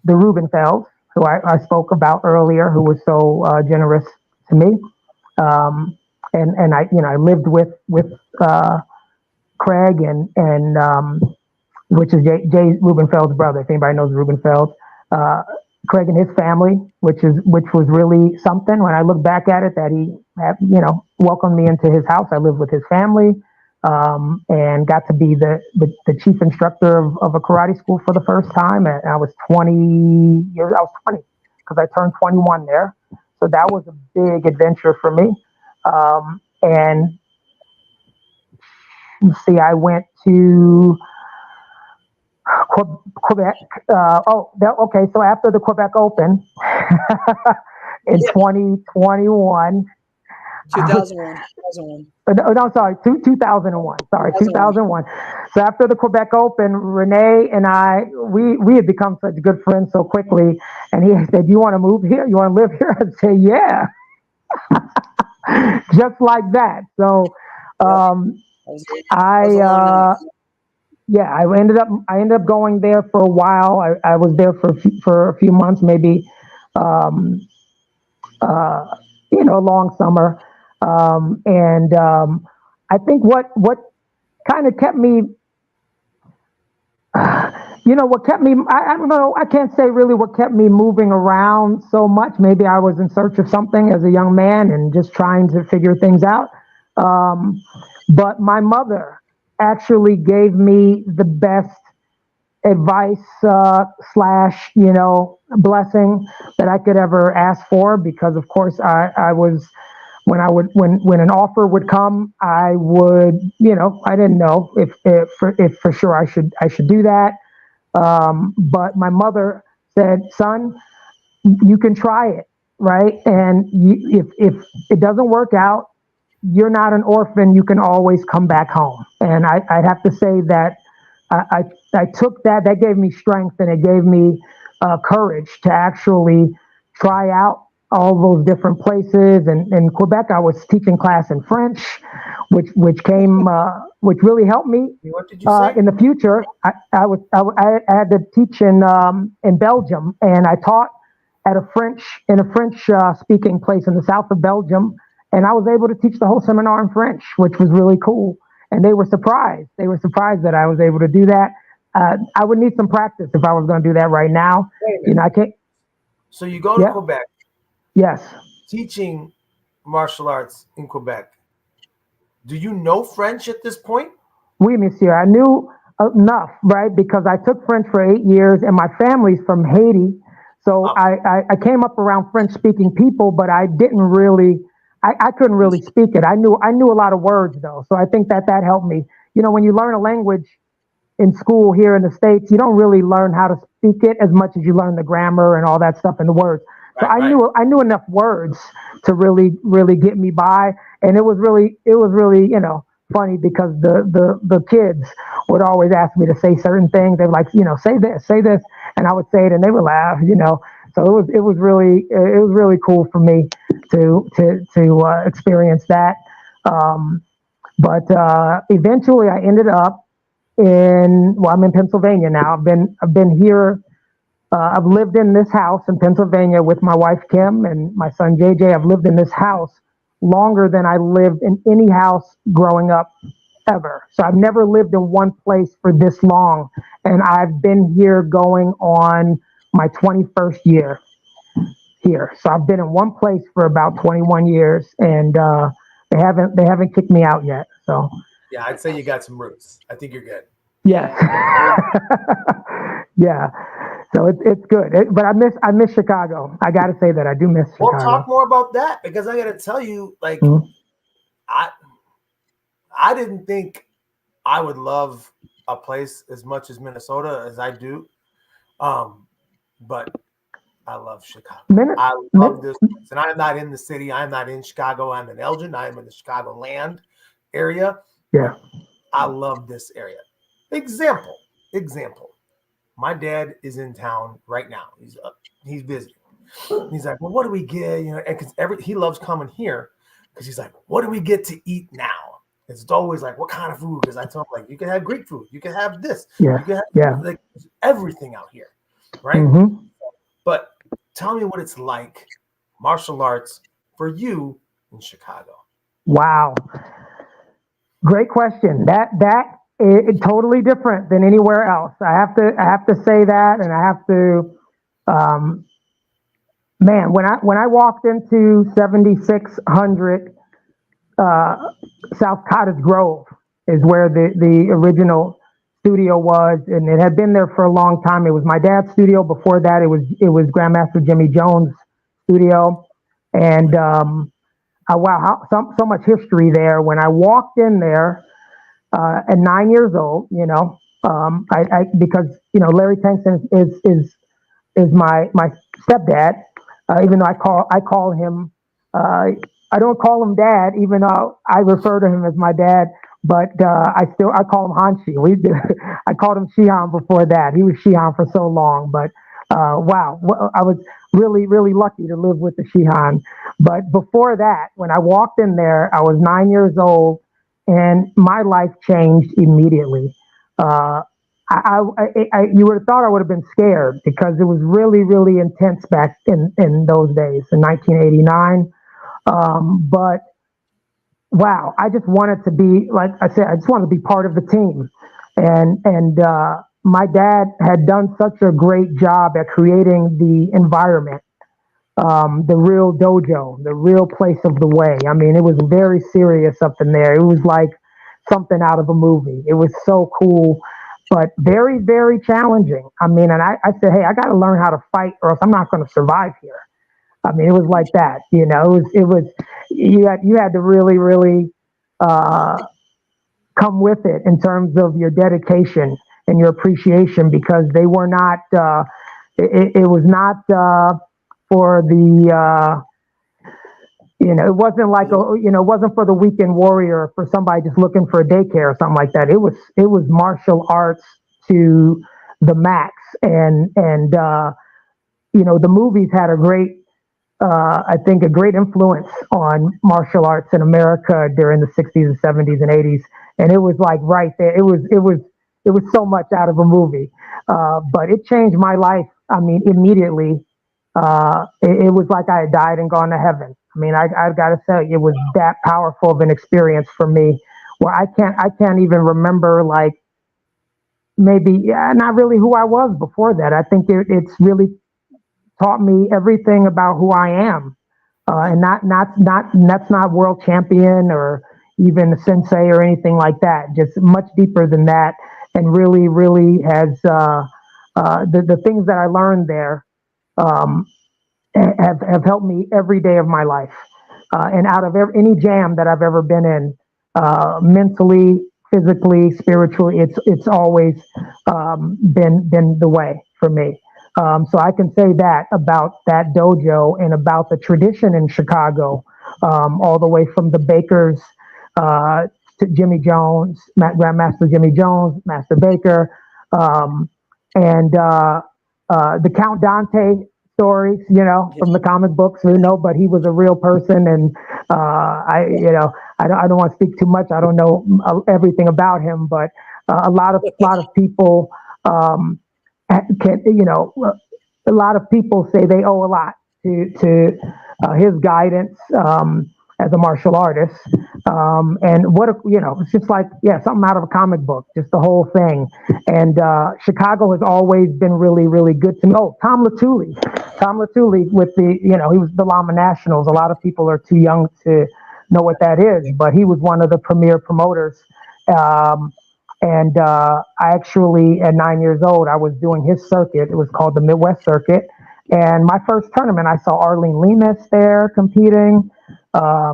Rubenfelds, who I spoke about earlier, who was so generous to me. And I lived with Craig and which is Jay Rubenfeld's brother, if anybody knows Rubenfeld. Craig and his family, which was really something. When I look back at it, that he welcomed me into his house. I lived with his family, and got to be the chief instructor of a karate school for the first time. And I was 20 because I turned 21 there. So that was a big adventure for me. And let's see, I went to Quebec. Okay. So after the Quebec Open in 2021, 2001. No, sorry, 2001. Sorry, 2001. So after the Quebec Open, Renee and I, we had become such good friends so quickly. And he said, "Do you want to move here? You want to live here?" I'd say, "Yeah." Just like that. So, I ended up going there for a while. I was there for a few months, maybe, a long summer. I think what kind of kept me, I don't know, I can't say really what kept me moving around so much. Maybe I was in search of something as a young man and just trying to figure things out. But my mother actually gave me the best advice / blessing that I could ever ask for, because of course I was when an offer would come, I would, I didn't know if for sure I should do that. But my mother said, son, you can try it, right? And if it doesn't work out, you're not an orphan. You can always come back home. And I'd have to say that I took that. That gave me strength, and it gave me courage to actually try out all those different places. And in Quebec, I was teaching class in French, which really helped me. What did you say? In the future. I had to teach in Belgium, and I taught at a French speaking place in the south of Belgium, and I was able to teach the whole seminar in French, which was really cool. And they were surprised. They were surprised that I was able to do that. I would need some practice if I was going to do that right now. I can't. So you go to Quebec. Yes. Teaching martial arts in Quebec. Do you know French at this point? Oui, monsieur. I knew enough, right? Because I took French for 8 years, and my family's from Haiti. So I came up around French-speaking people, but I didn't really. I couldn't really speak it. I knew a lot of words though, so I think that helped me. When you learn a language in school here in the States, you don't really learn how to speak it as much as you learn the grammar and all that stuff and the words. So I knew enough words to really get me by, and it was really funny because the kids would always ask me to say certain things. They were like, say this, and I would say it, and they would laugh, So it was really cool for me to experience that. But eventually, I ended up I'm in Pennsylvania now. I've been here. I've lived in this house in Pennsylvania with my wife Kim and my son JJ. I've lived in this house longer than I lived in any house growing up ever. So I've never lived in one place for this long, and I've been here going on my 21st year here. So I've been in one place for about 21 years, and they haven't kicked me out yet. So yeah, I'd say you got some roots. I think you're good. Yes. Yeah. So it's good. But I miss Chicago. I got to say that I do miss Chicago. We'll talk more about that, because I got to tell you, like, I didn't think I would love a place as much as Minnesota as I do. But I love Chicago. I love this place. And I'm not in the city. I'm not in Chicago. I'm in Elgin. I'm in the Chicagoland area. Yeah. I love this area. Example. My dad is in town right now. He's busy. He's like, well, what do we get? Because he loves coming here because he's like, what do we get to eat now? It's always like, what kind of food? Because I tell him, like, you can have Greek food. You can have this. Yeah. You can have like everything out here. Right? Mm-hmm. But tell me what it's like, martial arts, for you in Chicago. Wow. Great question. That is totally different than anywhere else. I have to say that, and I have to, man, when I walked into 7600 South Cottage Grove is where the original studio was, and it had been there for a long time. It was my dad's studio. Before that, it was Grandmaster Jimmy Jones' studio, and wow, so much history there. When I walked in there at 9 years old, I because Larry Tengson is my stepdad, even though I call him I don't call him dad, even though I refer to him as my dad. But I call him Hanshi. I called him Shihan before that. He was Shihan for so long. But wow, I was really, really lucky to live with the Shihan. But before that, when I walked in there, I was 9 years old, and my life changed immediately. You would have thought I would have been scared because it was really, really intense back in those days, in 1989. But wow, I just wanted to be, like I said, I just wanted to be part of the team. And my dad had done such a great job at creating the environment, the real dojo, the real place of the way. I mean, it was very serious up in there. It was like something out of a movie. It was so cool, but very, very challenging. I mean, and I said, hey, I got to learn how to fight or else I'm not going to survive here. I mean, it was like that, it was you had to really, really come with it in terms of your dedication and your appreciation, because they were not. It was not for the. It wasn't like it wasn't for the weekend warrior, for somebody just looking for a daycare or something like that. It was martial arts to the max, and the movies had a great, I think, a great influence on martial arts in America during the 60s and 70s and 80s, and it was like right there. It was so much out of a movie, but it changed my life. I mean, immediately. It was like I had died and gone to heaven. I mean, I got to say, it was that powerful of an experience for me, where I can't even remember, like, maybe not really who I was before that. I think it's really taught me everything about who I am, and that's not world champion or even a sensei or anything like that. Just much deeper than that, and really, really has the things that I learned there. Um, have helped me every day of my life. And out of any jam that I've ever been in, mentally, physically, spiritually, it's always been the way for me. So I can say that about that dojo and about the tradition in Chicago, all the way from the Bakers to Jimmy Jones, Grandmaster Jimmy Jones, Master Baker, and the Count Dante stories, from the comic books, but he was a real person, and I don't want to speak too much. I don't know everything about him, but a lot of people a lot of people say they owe a lot to his guidance as a martial artist, and it's just like something out of a comic book, just the whole thing. And Chicago has always been really, really good to me. Oh, Tom Latuli with the he was the Lama Nationals. A lot of people are too young to know what that is, but he was one of the premier promoters. And I actually, at 9 years old, I was doing his circuit. It was called the Midwest Circuit. And my first tournament, I saw Arlene Lemus there competing. I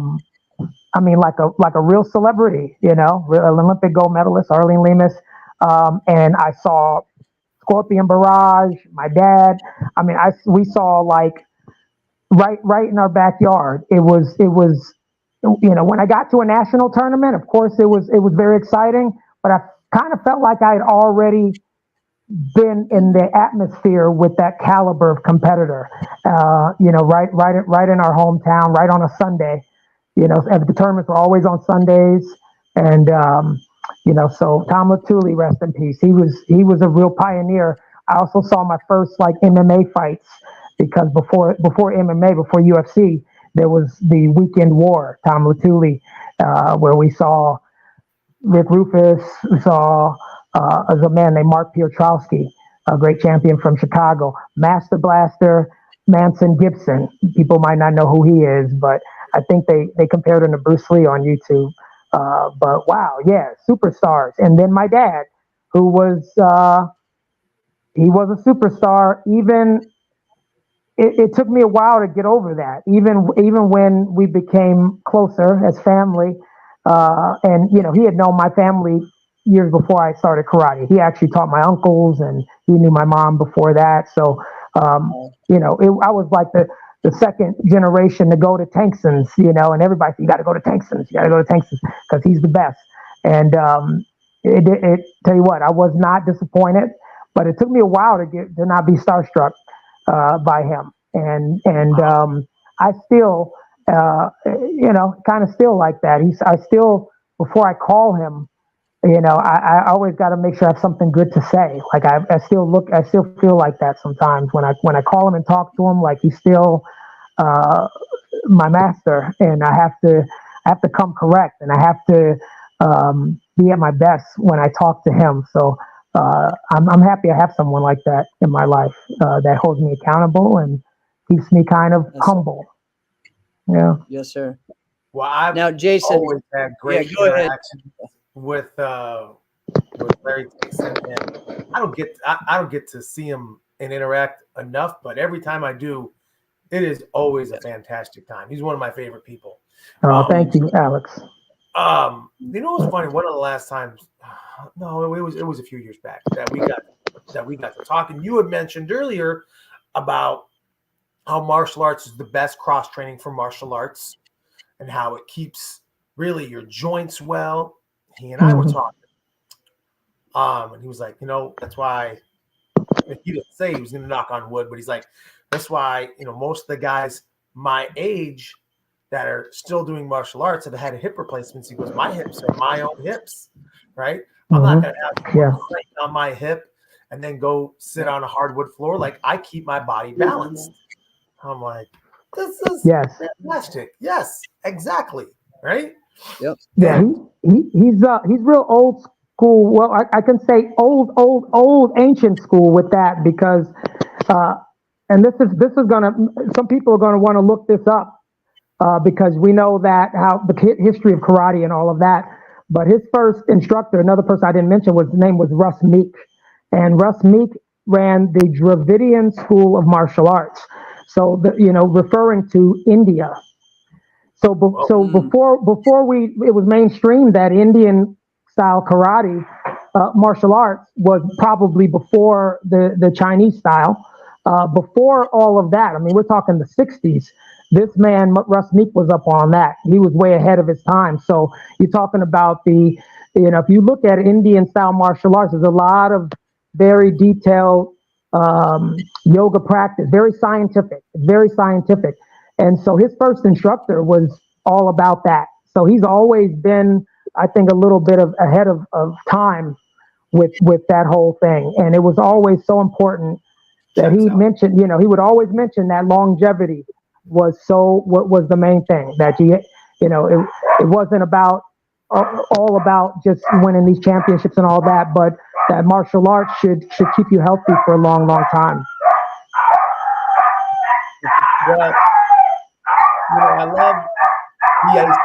mean, like a real celebrity, an Olympic gold medalist, Arlene Lemus. And I saw Scorpion Barrage, my dad. I mean, we saw, like, right in our backyard. It was when I got to a national tournament, of course it was very exciting, but I kind of felt like I had already been in the atmosphere with that caliber of competitor. Right in our hometown, right on a Sunday. The tournaments were always on Sundays, and so Tom Latuli, rest in peace. He was a real pioneer. I also saw my first, like, MMA fights, because before MMA, before UFC, there was the Weekend War, Tom Latuli, where we saw Rick Rufus. We saw a man named Mark Piotrowski, a great champion from Chicago. Master Blaster Manson Gibson. People might not know who he is, but I think they compared him to Bruce Lee on YouTube. But wow, yeah, superstars. And then my dad, who was he was a superstar. Even it took me a while to get over that. Even when we became closer as family, and he had known my family years before I started karate. He actually taught my uncles, and he knew my mom before that. So I was like the second generation to go to Tankson's, and everybody said, you got to go to Tankson's, because he's the best. And it tell you what, I was not disappointed, but it took me a while to not be starstruck by him. And I still, kind of still like that. I still, before I call him, I always got to make sure I have something good to say. Like I still feel like that sometimes when I call him and talk to him, like he's still my master, and I have to come correct, and I have to be at my best when I talk to him. So I'm happy I have someone like that in my life that holds me accountable and keeps me kind of humble. Yeah. Yes, sir. Well, I've now, Jason, always had great interactions with Larry Tyson, and I don't get to see him and interact enough. But every time I do, It is always a fantastic time. He's one of my favorite people. Oh, thank you, Alex. You know what's funny? One of the last times, no, it was a few years back that we got to talk, and you had mentioned earlier about how martial arts is the best cross training for martial arts, and how it keeps really your joints well. He and I were talking, and he was like, that's why. He didn't say he was going to knock on wood, but he's like, that's why most of the guys my age that are still doing martial arts have had hip replacements. He goes, my hips are my own hips, right? I'm not going to have crank on my hip and then go sit on a hardwood floor. Like, I keep my body balanced. I'm like, this is fantastic. Yes, exactly. Right? Yep. Yeah, he's real old school. Well, I can say old ancient school with that, because and this is gonna, some people are gonna want to look this up because we know that how the history of karate and all of that. But his first instructor, another person I didn't mention, his name was Russ Meek, and Russ Meek ran the Dravidian School of Martial Arts. So referring to India. So before it was mainstream that Indian style karate, martial arts was probably before the Chinese style. Before all of that, I mean, we're talking the 60s. This man, Russ Meek, was up on that. He was way ahead of his time. So you're talking about if you look at Indian style martial arts, there's a lot of very detailed yoga practice, very scientific. And so his first instructor was all about that. So he's always been, I think, a little bit ahead of time with that whole thing. And it was always so important that he mentioned, he would always mention that longevity was the main thing, that it wasn't about all about just winning these championships and all that, but that martial arts should keep you healthy for a long, long time. Well, I love TAC,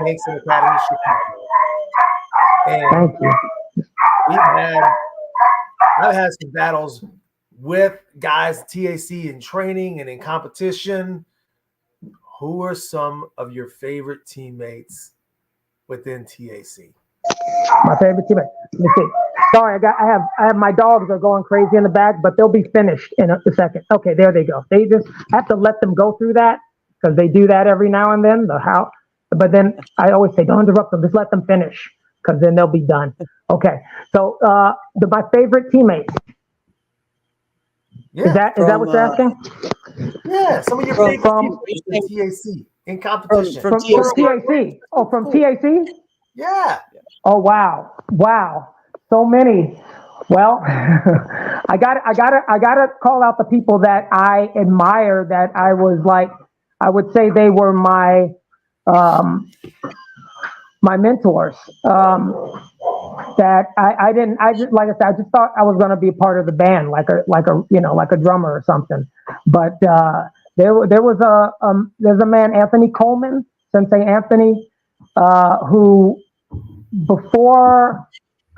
Kingston Academy Chicago. And thank you. I've had some battles with guys TAC in training and in competition. Who are some of your favorite teammates within TAC? My favorite teammate. Let me see. Sorry, I have my dogs are going crazy in the back, but they'll be finished in a second. Okay, there they go. They just have to let them go through that, because they do that every now and then. But then I always say, don't interrupt them. Just let them finish, because then they'll be done. Okay. So my favorite teammates. Yeah. Is that what you're asking? Yeah, some of your favorite teammates in TAC in competition. From TAC. Oh, from TAC? Yeah. Oh, wow. So many. Well, I gotta call out the people that I admire, that I was like, I would say they were my mentors. That I just like I said, I just thought I was gonna be a part of the band, like a drummer or something. But there's a man, Anthony Coleman, Sensei Anthony, who, before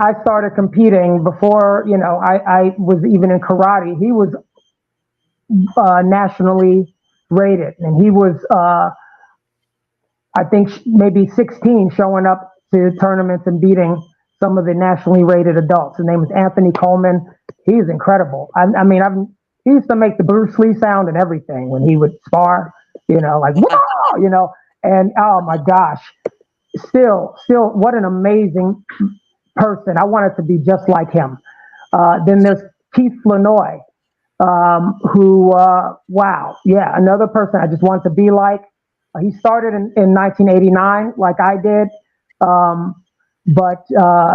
I started competing, before I was even in karate, he was nationally rated, and he was I think maybe 16, showing up to tournaments and beating some of the nationally rated adults. His name is Anthony Coleman. He's incredible. I mean, he used to make the Bruce Lee sound and everything when he would spar, like, whoa, and oh my gosh, still, what an amazing person. I wanted to be just like him. Then there's Keith Lanoy, who, wow, yeah, another person I just wanted to be like. He started in 1989, like I did. But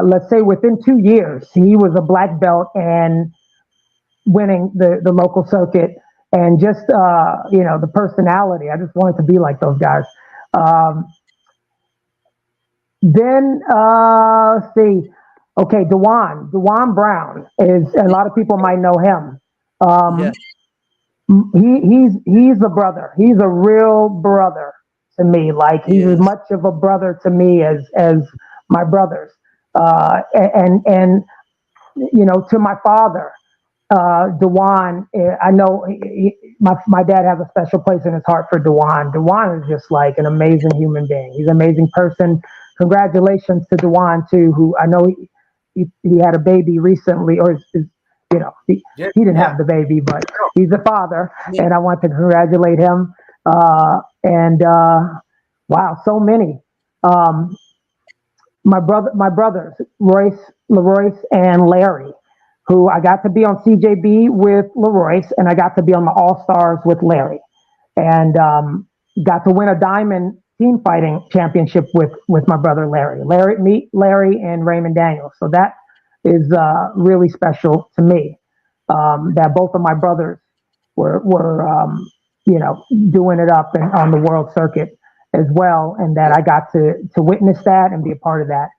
let's say within 2 years, he was a black belt and winning the local circuit. And just, the personality, I just wanted to be like those guys. Then, let's see. Okay, Dewan Brown is, a lot of people might know him. Yeah. He's a brother. He's a real brother to me. Like, he's as much of a brother to me as my brothers. And to my father, Dewan, I know my dad has a special place in his heart for Dewan. Dewan is just like an amazing human being. He's an amazing person. Congratulations to Dewan too, who I know he had a baby recently, or he didn't have the baby, but he's a father, and I want to congratulate him. Wow, so many. My brothers, Leroyce and Larry, who I got to be on CJB with Leroyce, and I got to be on the All Stars with Larry, and got to win a diamond team fighting championship with my brother Larry. Larry and Raymond Daniels. So that is really special to me. That both of my brothers were doing it up on the world circuit as well, and that I got to witness that and be a part of that.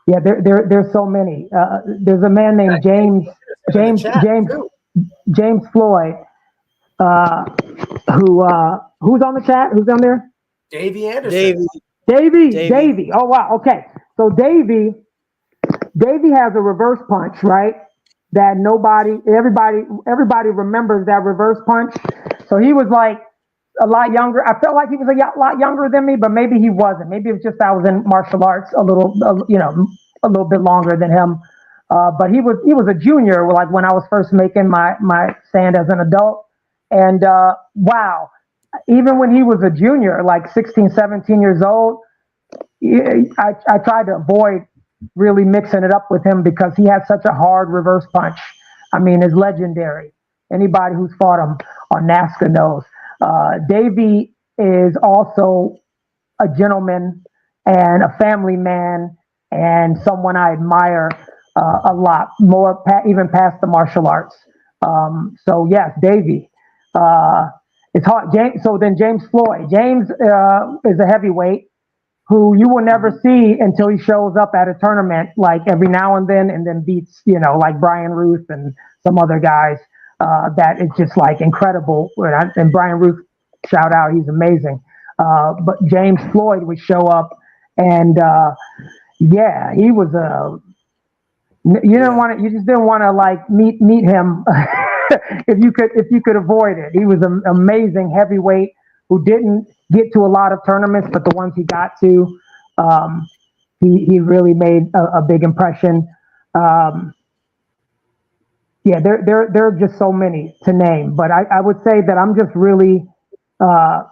There's so many. There's a man named James Floyd, who's on the chat? Who's on there? Davey Anderson. Davey. Oh wow. Okay. So Davey has a reverse punch, right? That everybody remembers that reverse punch. So he was like a lot younger. I felt like he was a lot younger than me, but maybe he wasn't. Maybe it was just I was in martial arts a little bit longer than him. But he was a junior, like when I was first making my stand as an adult. And wow, even when he was a junior, like 16, 17 years old, I tried to avoid really mixing it up with him because he had such a hard reverse punch. I mean, it's legendary. Anybody who's fought him on NASCAR knows. Davey is also a gentleman and a family man and someone I admire a lot more, even past the martial arts. So yes, Davey. It's hard. James Floyd. James is a heavyweight who you will never see until he shows up at a tournament, like every now and then beats, like Brian Ruth and some other guys. That is just like incredible. And Brian Ruth, shout out, he's amazing. But James Floyd would show up, and he was you just didn't want to like meet him if you could avoid it. He was an amazing heavyweight who didn't get to a lot of tournaments, but the ones he got to, he really made a big impression. There are just so many to name, but I would say that I'm just really, I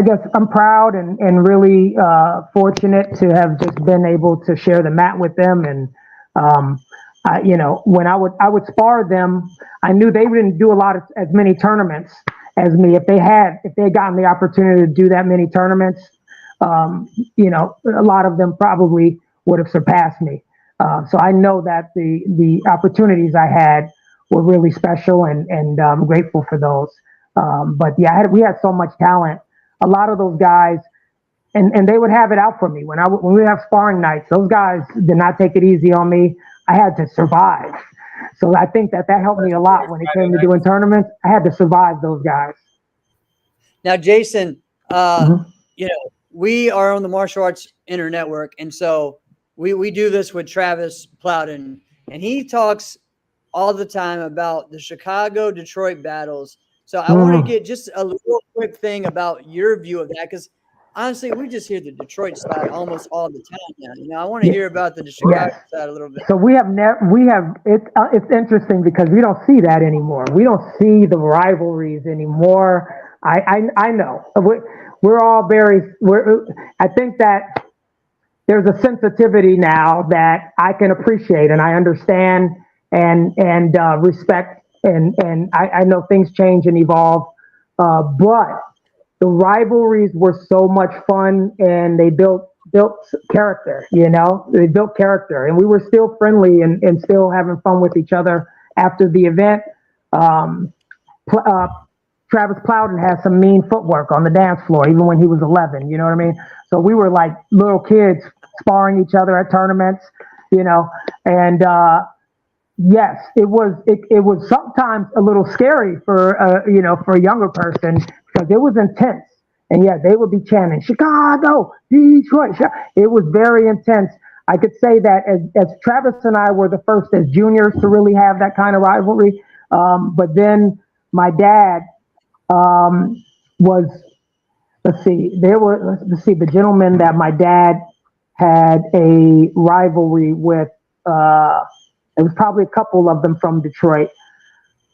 guess I'm proud and really fortunate to have just been able to share the mat with them. And when I would spar them, I knew they wouldn't do as many tournaments as me. If they had gotten the opportunity to do that many tournaments, a lot of them probably would have surpassed me. So I know that the opportunities I had were really special, and I'm grateful for those. We had so much talent. A lot of those guys, and they would have it out for me when we would have sparring nights. Those guys did not take it easy on me. I had to survive. So I think that helped me a lot when it came to doing tournaments. I had to survive those guys. Now, Jason, we are on the Martial Arts Internetwork, and so we do this with Travis Plowden, and he talks all the time about the Chicago-Detroit battles. So I want to get just a little quick thing about your view of that, because honestly, we just hear the Detroit side almost all the time now. I want to hear about the Chicago side a little bit. So it's interesting because we don't see that anymore. We don't see the rivalries anymore. I know we're all I think that there's a sensitivity now that I can appreciate and I understand and respect, and I know things change and evolve, but the rivalries were so much fun, and they built character. They built character, and we were still friendly and still having fun with each other after the event. Travis Plowden had some mean footwork on the dance floor, even when he was 11. You know what I mean? So we were like little kids sparring each other at tournaments. And yes, it was sometimes a little scary for a younger person because it was intense. And yeah, they would be chanting Chicago, Detroit. It was very intense. I could say that as Travis and I were the first as juniors to really have that kind of rivalry. But then my dad was, let's see, the gentleman that my dad had a rivalry with, it was probably a couple of them from Detroit.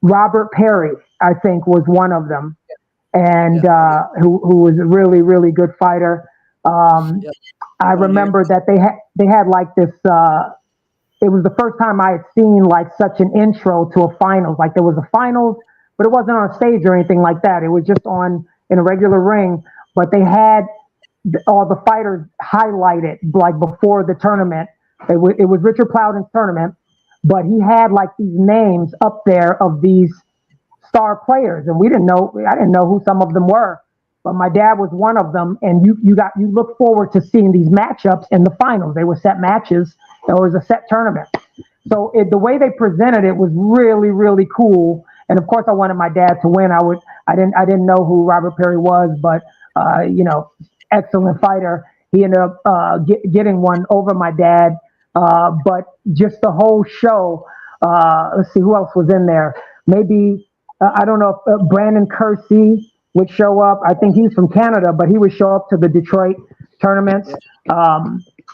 Robert Perry, I think, was one of them, and who was a really, really good fighter. I remember that they had like this. It was the first time I had seen like such an intro to a finals. Like there was a finals, but it wasn't on a stage or anything like that. It was just in a regular ring. But they had all the fighters highlighted like before the tournament. It was Richard Plowden's tournament, but he had like these names up there of these star players, and I didn't know who some of them were. But my dad was one of them, and you look forward to seeing these matchups in the finals. They were set matches. It was a set tournament. So the way they presented it was really, really cool. And of course, I wanted my dad to win. I didn't know who Robert Perry was, but excellent fighter. He ended up getting one over my dad. But just the whole show. Let's see who else was in there. Maybe I don't know if Brandon Kersey would show up. I think he's from Canada, but he would show up to the Detroit tournaments.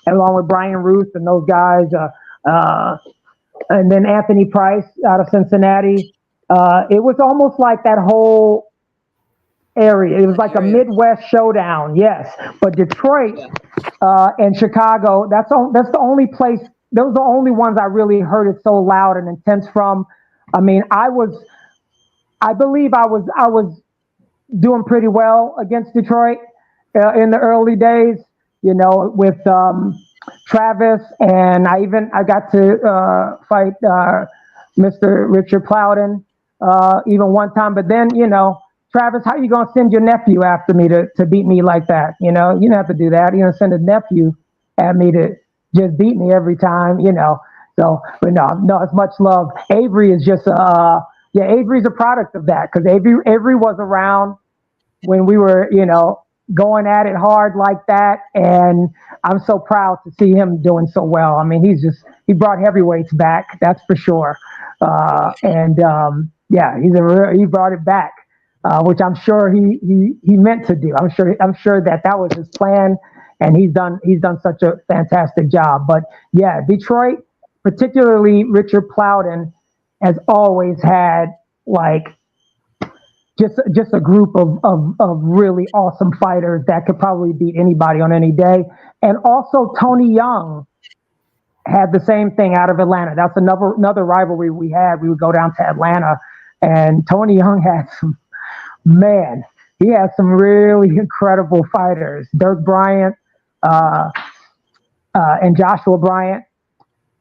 Along with Brian Ruth and those guys, and then Anthony Price out of Cincinnati. It was almost like that whole area. It was like a Midwest showdown, yes. But Detroit and Chicago, that's the only place. Those are the only ones I really heard it so loud and intense from. I mean, I believe I was doing pretty well against Detroit in the early days. With Travis, and I got to fight Mr. Richard Plowden even one time. But then, Travis, how you gonna send your nephew after me to beat me like that? You don't have to do that. You're gonna send a nephew at me to just beat me every time. So, but no, it's much love. Avery is just Avery's a product of that, because Avery was around when we were, going at it hard like that, and I'm so proud to see him doing so well. I mean, he brought heavyweights back, that's for sure. He brought it back, which I'm sure he meant to do. I'm sure that was his plan, and he's done such a fantastic job. But yeah, Detroit, particularly Richard Plowden, has always had like just a group of really awesome fighters that could probably beat anybody on any day. And also Tony Young had the same thing out of Atlanta. That's another rivalry we had. We would go down to Atlanta, and Tony Young had he had some really incredible fighters. Dirk Bryant and Joshua Bryant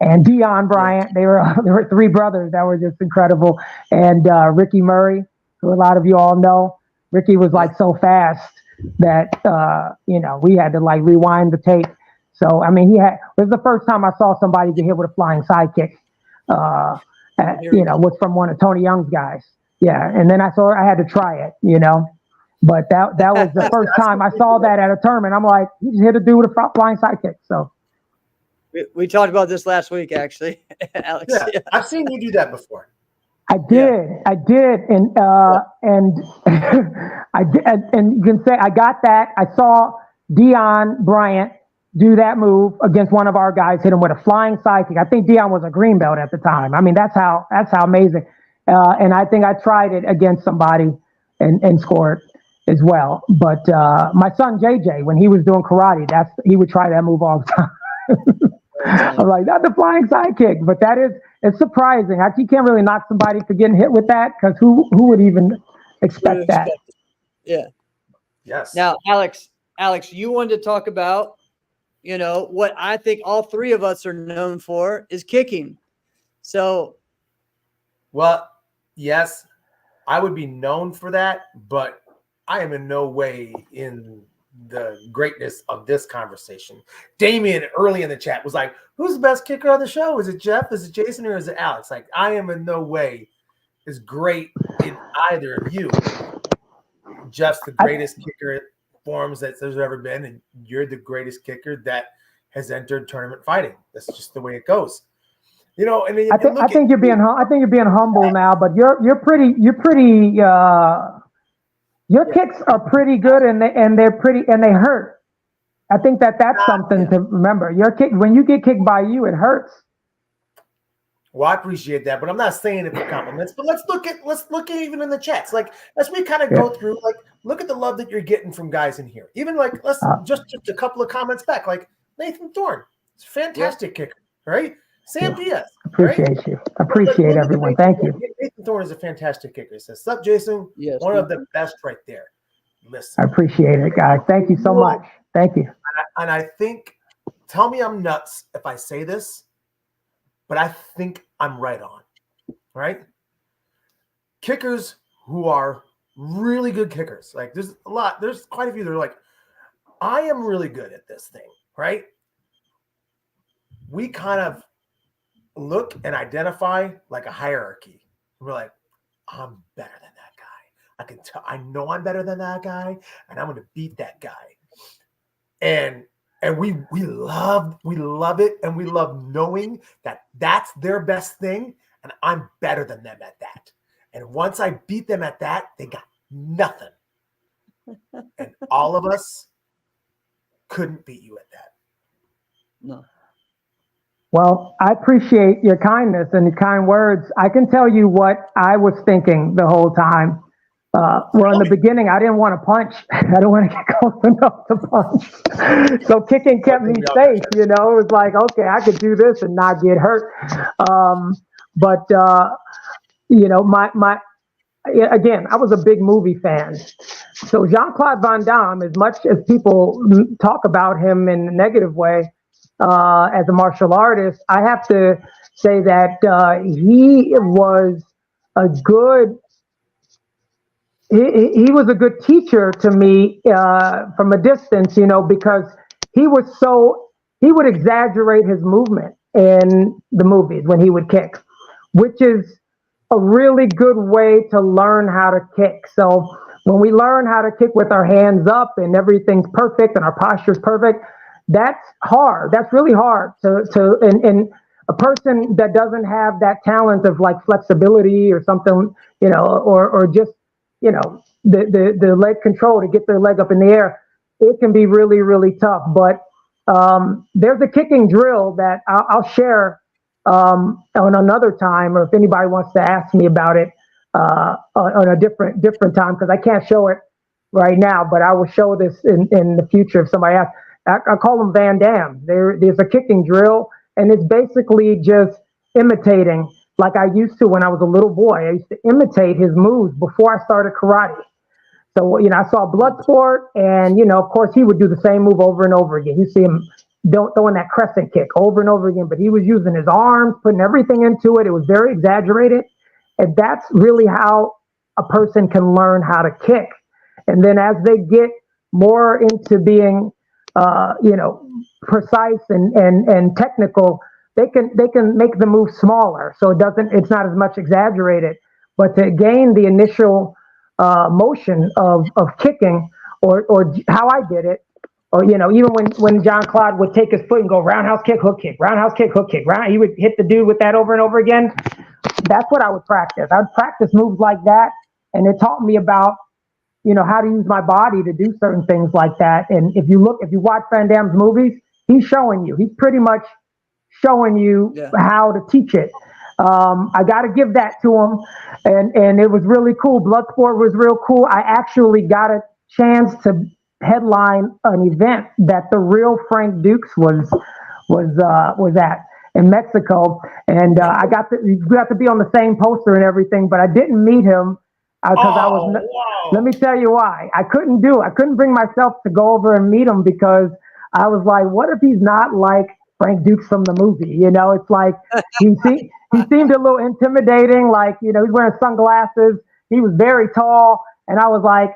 and Dion Bryant. There were three brothers that were just incredible. And Ricky Murray, who a lot of you all know. Ricky was like so fast that we had to like rewind the tape. So I mean, it was the first time I saw somebody get hit with a flying sidekick. Was from one of Tony Young's guys. Yeah, and then I had to try it. But that was the first time I saw that at a tournament. I'm like, he just hit a dude with a flying sidekick. So we talked about this last week, actually, Alex. Yeah, I've seen you do that before. I did, and I did, and you can say I got that. I saw Dion Bryant do that move against one of our guys, hit him with a flying sidekick. I think Dion was a green belt at the time. I mean, that's how amazing. And I think I tried it against somebody and scored as well. But my son JJ, when he was doing karate, he would try that move all the time. I'm like, that's the flying sidekick, but it's surprising. You can't really knock somebody for getting hit with that, because who would even expect that? Yeah. Yes. Now, Alex, you wanted to talk about, what I think all three of us are known for is kicking. So. Well, yes, I would be known for that, but I am in no way in the greatness of this conversation. Damien early in the chat was like, who's the best kicker on the show? Is it Jeff? Is it Jason? Or is it Alex? Like, I am in no way as great in either of you. Jeff's the greatest kicker forms that there's ever been, and you're the greatest kicker that has entered tournament fighting. That's just the way it goes. You know, and I think you're being humble now, but your kicks are pretty good, and they hurt. I think that's something to remember. Your kick, when you get kicked by you, it hurts. Well, I appreciate that, but I'm not saying it for compliments. But let's look at even in the chats. Like, as we kind of go through, like, look at the love that you're getting from guys in here. Even like, let's just a couple of comments back. Like Nathan Thorne, it's a fantastic kicker, right? Sam Diaz, appreciate you. Appreciate everyone. Thank you. Nathan Thorne is a fantastic kicker. He says, "Sup, Jason? Yes, one of the best right there." Listen, I appreciate it, guys. Thank you so much. Thank you. And I think, tell me I'm nuts if I say this, but I think I'm right on. Right? Kickers who are really good kickers. Like there's quite a few that are like, I am really good at this thing, right? We kind of look and identify like a hierarchy. We're like, I'm better than that guy. I can tell, I know I'm better than that guy, and I'm going to beat that guy. And we love it, and we love knowing that that's their best thing, and I'm better than them at that. And once I beat them at that, they got nothing. And all of us couldn't beat you at that. No. Well, I appreciate your kindness and your kind words. I can tell you what I was thinking the whole time. Well, in the beginning, I didn't want to punch. I didn't want to get close enough to punch. So kicking kept me safe, you know. It was like, okay, I could do this and not get hurt. You know, again, I was a big movie fan. So Jean-Claude Van Damme, as much as people talk about him in a negative way, as a martial artist, I have to say that he was a good teacher to me from a distance, you know, because he would exaggerate his movement in the movies when he would kick, which is a really good way to learn how to kick. So when we learn how to kick with our hands up and everything's perfect and our posture's perfect, that's hard. That's really hard and a person that doesn't have that talent of like flexibility or something, you know, or just, you know, the leg control to get their leg up in the air, it can be really, really tough. But there's a kicking drill that I'll share on another time, or if anybody wants to ask me about it on a different time, because I can't show it right now, but I will show this in the future if somebody asks. I call them Van Damme. There's a kicking drill, and it's basically just imitating like I used to when I was a little boy. I used to imitate his moves before I started karate. So, you know, I saw Bloodsport, and, you know, of course, he would do the same move over and over again. You see him throwing that crescent kick over and over again, but he was using his arms, putting everything into it. It was very exaggerated. And that's really how a person can learn how to kick. And then as they get more into being you know, precise and technical, they can make the move smaller, so it's not as much exaggerated. But to gain the initial motion of kicking, or how I did it, or, you know, even when Jean-Claude would take his foot and go roundhouse kick, hook kick, roundhouse kick, hook kick, he would hit the dude with that over and over again. That's what I would practice. I would practice moves like that, and it taught me about, you know, how to use my body to do certain things like that. And if you watch Van Damme's movies, he's showing you. He's pretty much showing you how to teach it. I got to give that to him, and it was really cool. Bloodsport was real cool. I actually got a chance to headline an event that the real Frank Dukes was at in Mexico, and I got to be on the same poster and everything, but I didn't meet him. Let me tell you why. I couldn't bring myself to go over and meet him, because I was like, what if he's not like Frank Dukes from the movie? You know, it's like he seemed a little intimidating, like, you know, he's wearing sunglasses. He was very tall, and I was like,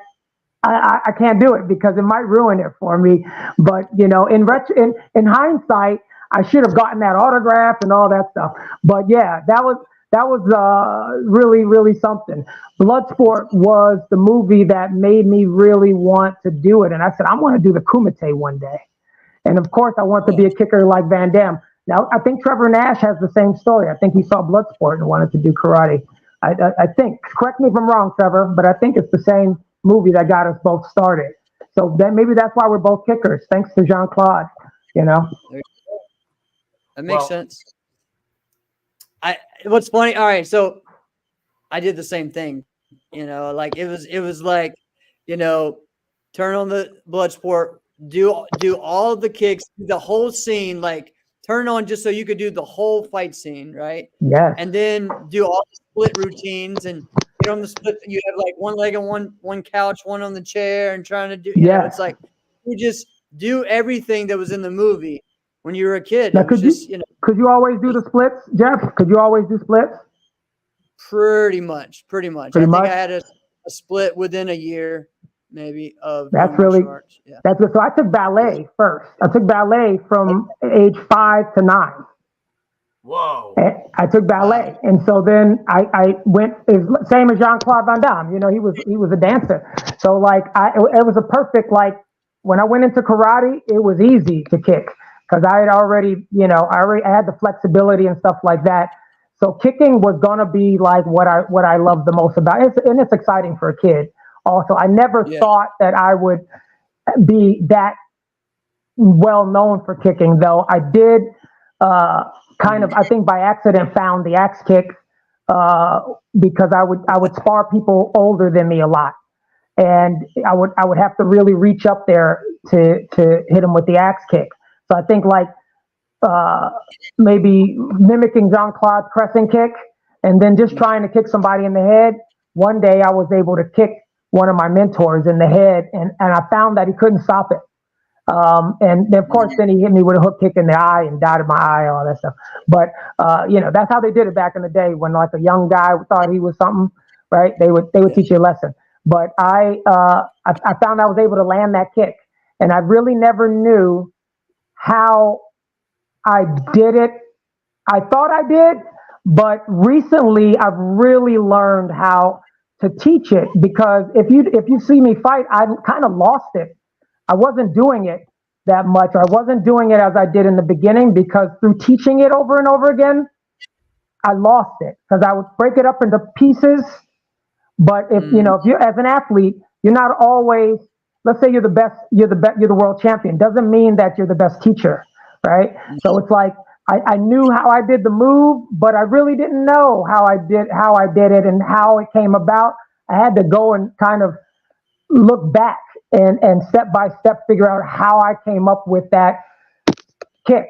I can't do it because it might ruin it for me. But, you know, in hindsight, I should have gotten that autograph and all that stuff. But yeah, that was really, really something. Bloodsport was the movie that made me really want to do it. And I said, I want to do the Kumite one day. And of course, I want to be a kicker like Van Damme. Now, I think Trevor Nash has the same story. I think he saw Bloodsport and wanted to do karate. I think, correct me if I'm wrong, Trevor, but I think it's the same movie that got us both started. So then maybe that's why we're both kickers, thanks to Jean-Claude, you know? That makes sense. What's funny, all right, so I did the same thing, you know, like it was like, you know, turn on the Bloodsport, do all the kicks, the whole scene, like turn on just so you could do the whole fight scene, right? Yes. And then do all the split routines and get on the split. You have like one leg on one couch, one on the chair, and trying to do. You know, it's like you just do everything that was in the movie when you were a kid. Now, it was just, you know. Could you always do the splits, Jeff? Could you always do splits? Pretty much. I think I had a split within a year, maybe, of that's really arts. Yeah. That's good. So I took ballet first. I took ballet from age 5 to 9. Whoa! I took ballet, and so then I went same as Jean-Claude Van Damme. You know, he was a dancer. So like it was a perfect, like when I went into karate, it was easy to kick because I had already, you know, I had the flexibility and stuff like that. So kicking was gonna be like what I love the most about it, and it's exciting for a kid. Also, I never thought that I would be that well known for kicking, though. I did kind of, I think by accident, found the axe kick because I would spar people older than me a lot, and I would have to really reach up there to hit them with the axe kick. So I think like maybe mimicking Jean-Claude's pressing kick, and then just trying to kick somebody in the head. One day I was able to kick one of my mentors in the head, and I found that he couldn't stop it. And of course, then he hit me with a hook kick in the eye and dotted my eye, all that stuff. But you know, that's how they did it back in the day when like a young guy thought he was something, right? They would teach you a lesson. But I found I was able to land that kick, and I really never knew how I did it. I thought I did, but recently I've really learned how to teach it, because if you see me fight, I kind of lost it. I wasn't doing it that much, or I wasn't doing it as I did in the beginning, because through teaching it over and over again, I lost it because I would break it up into pieces. But if you're as an athlete, you're not always, let's say you're the world champion, doesn't mean that you're the best teacher, right? So it's like I knew how I did the move, but I really didn't know how I did it and how it came about. I had to go and kind of look back and step by step figure out how I came up with that kick.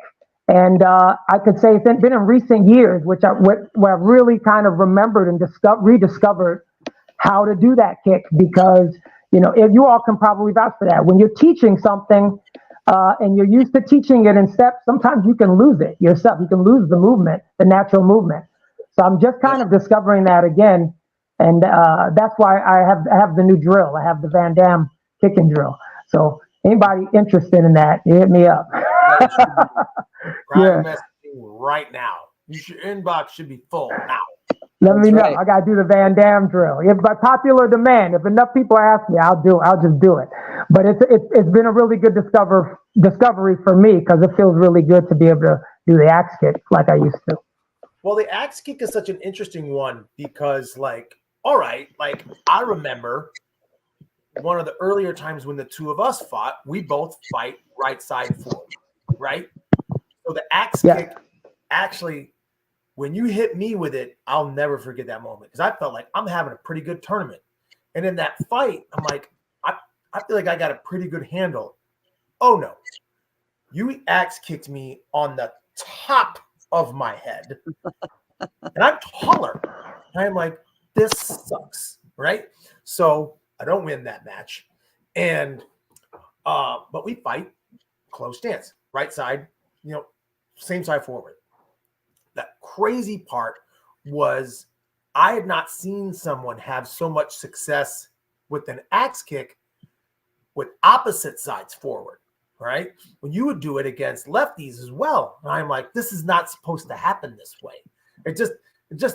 And I could say it's been in recent years, where I've really kind of remembered and rediscovered how to do that kick, because if you all can probably vouch for that. When you're teaching something and you're used to teaching it in steps, sometimes you can lose it yourself. You can lose the movement, the natural movement. So I'm just kind of discovering that again. And that's why I have the new drill. I have the Van Damme kicking drill. So anybody interested in that, you hit me up. Messaging right now. Your inbox should be full now. Let me know. I gotta do the Van Damme drill. If by popular demand, if enough people ask me, I'll just do it. But it's been a really good discovery for me, because it feels really good to be able to do the axe kick like I used to. Well, the axe kick is such an interesting one because, all right, I remember one of the earlier times when the two of us fought, we both fight right side forward, right? So the axe kick, actually, when you hit me with it, I'll never forget that moment, because I felt like I'm having a pretty good tournament. And in that fight, I'm like, I feel like I got a pretty good handle. Oh, no. You axe kicked me on the top of my head. And I'm taller. And I'm like, this sucks, right? So I don't win that match. And but we fight close stance, right side, same side forward. That crazy part was I had not seen someone have so much success with an axe kick with opposite sides forward, right? When you would do it against lefties as well. And I'm like, this is not supposed to happen this way. It just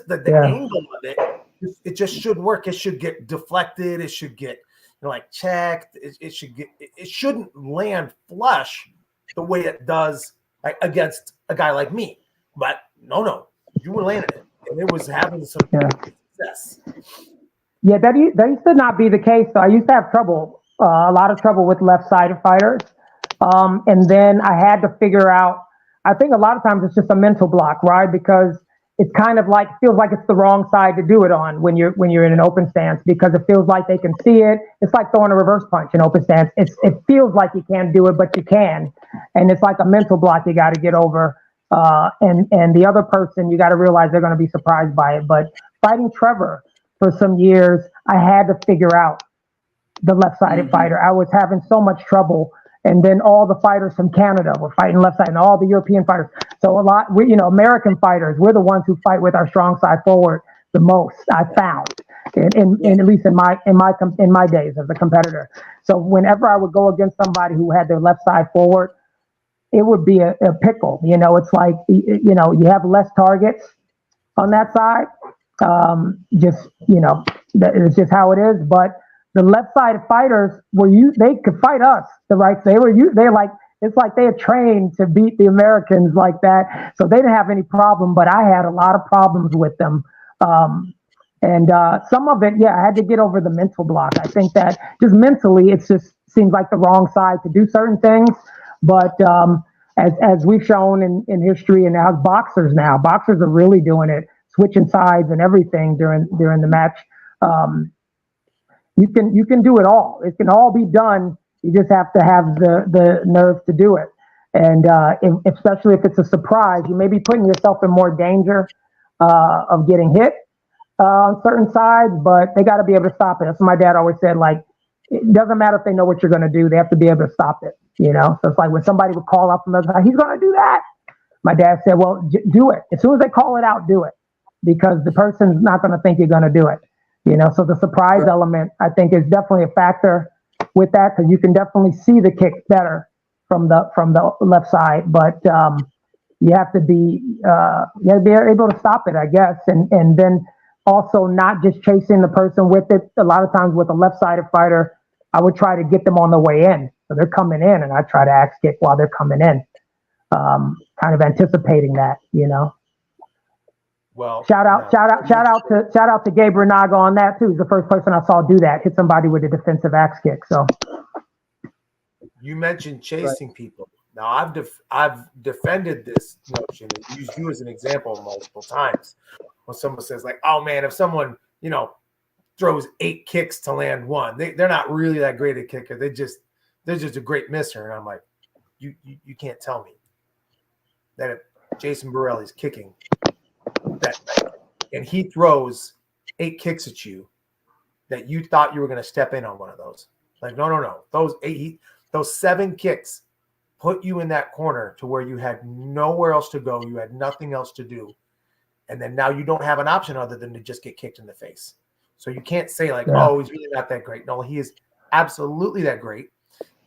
the angle of it just should work. It should get deflected. It should get checked. It shouldn't land flush the way it does like, against a guy like me. But no, you were landing it, and it was having some success. Yeah, that used to not be the case. So I used to have trouble, a lot of trouble with left-sided fighters. And then I had to figure out, I think a lot of times it's just a mental block, right? Because it's kind of like, feels like it's the wrong side to do it on when you're in an open stance, because it feels like they can see it. It's like throwing a reverse punch in open stance. It feels like you can't do it, but you can. And it's like a mental block you got to get over. And the other person, you got to realize they're going to be surprised by it. But fighting Trevor for some years, I had to figure out the left-sided fighter. I was having so much trouble. And then all the fighters from Canada were fighting left side, and all the European fighters. So American fighters, we're the ones who fight with our strong side forward the most. I found, in at least in my days as a competitor. So whenever I would go against somebody who had their left side forward, it would be a pickle. It's like you have less targets on that side. It's just how it is. But the left-sided fighters they could fight us the right. It's like they had trained to beat the Americans like that. So they didn't have any problem, but I had a lot of problems with them. And some of it, I had to get over the mental block. I think that just mentally, it just seems like the wrong side to do certain things. But as we've shown in history, and as boxers are really doing it, switching sides and everything during the match. You can do it all. It can all be done. You just have to have the nerve to do it. And especially if it's a surprise, you may be putting yourself in more danger of getting hit on certain sides, but they got to be able to stop it. That's what my dad always said. Like, it doesn't matter if they know what you're going to do. They have to be able to stop it. So it's like when somebody would call up from the other side, he's going to do that. My dad said, well, do it. As soon as they call it out, do it. Because the person's not going to think you're going to do it. So the surprise element, I think, is definitely a factor with that, because you can definitely see the kick better from the left side, but you have to be able to stop it, I guess, and then also not just chasing the person with it. A lot of times with a left-sided fighter, I would try to get them on the way in, so they're coming in, and I try to axe kick while they're coming in, kind of anticipating that, Well, shout out to Gabe Renaga on that too. He's the first person I saw do that, hit somebody with a defensive axe kick. So you mentioned chasing people. Now I've defended this notion and used you as an example multiple times. When someone says like, "Oh man, if someone throws 8 kicks to land 1, they're not really that great a kicker. They're just a great misser." And I'm like, you can't tell me that if Jason Borelli's kicking that night, and he throws 8 kicks at you, that you thought you were going to step in on one of those. Like, no. Those 7 kicks put you in that corner to where you had nowhere else to go. You had nothing else to do. And then now you don't have an option other than to just get kicked in the face. So you can't say like, oh, he's really not that great. No, he is absolutely that great.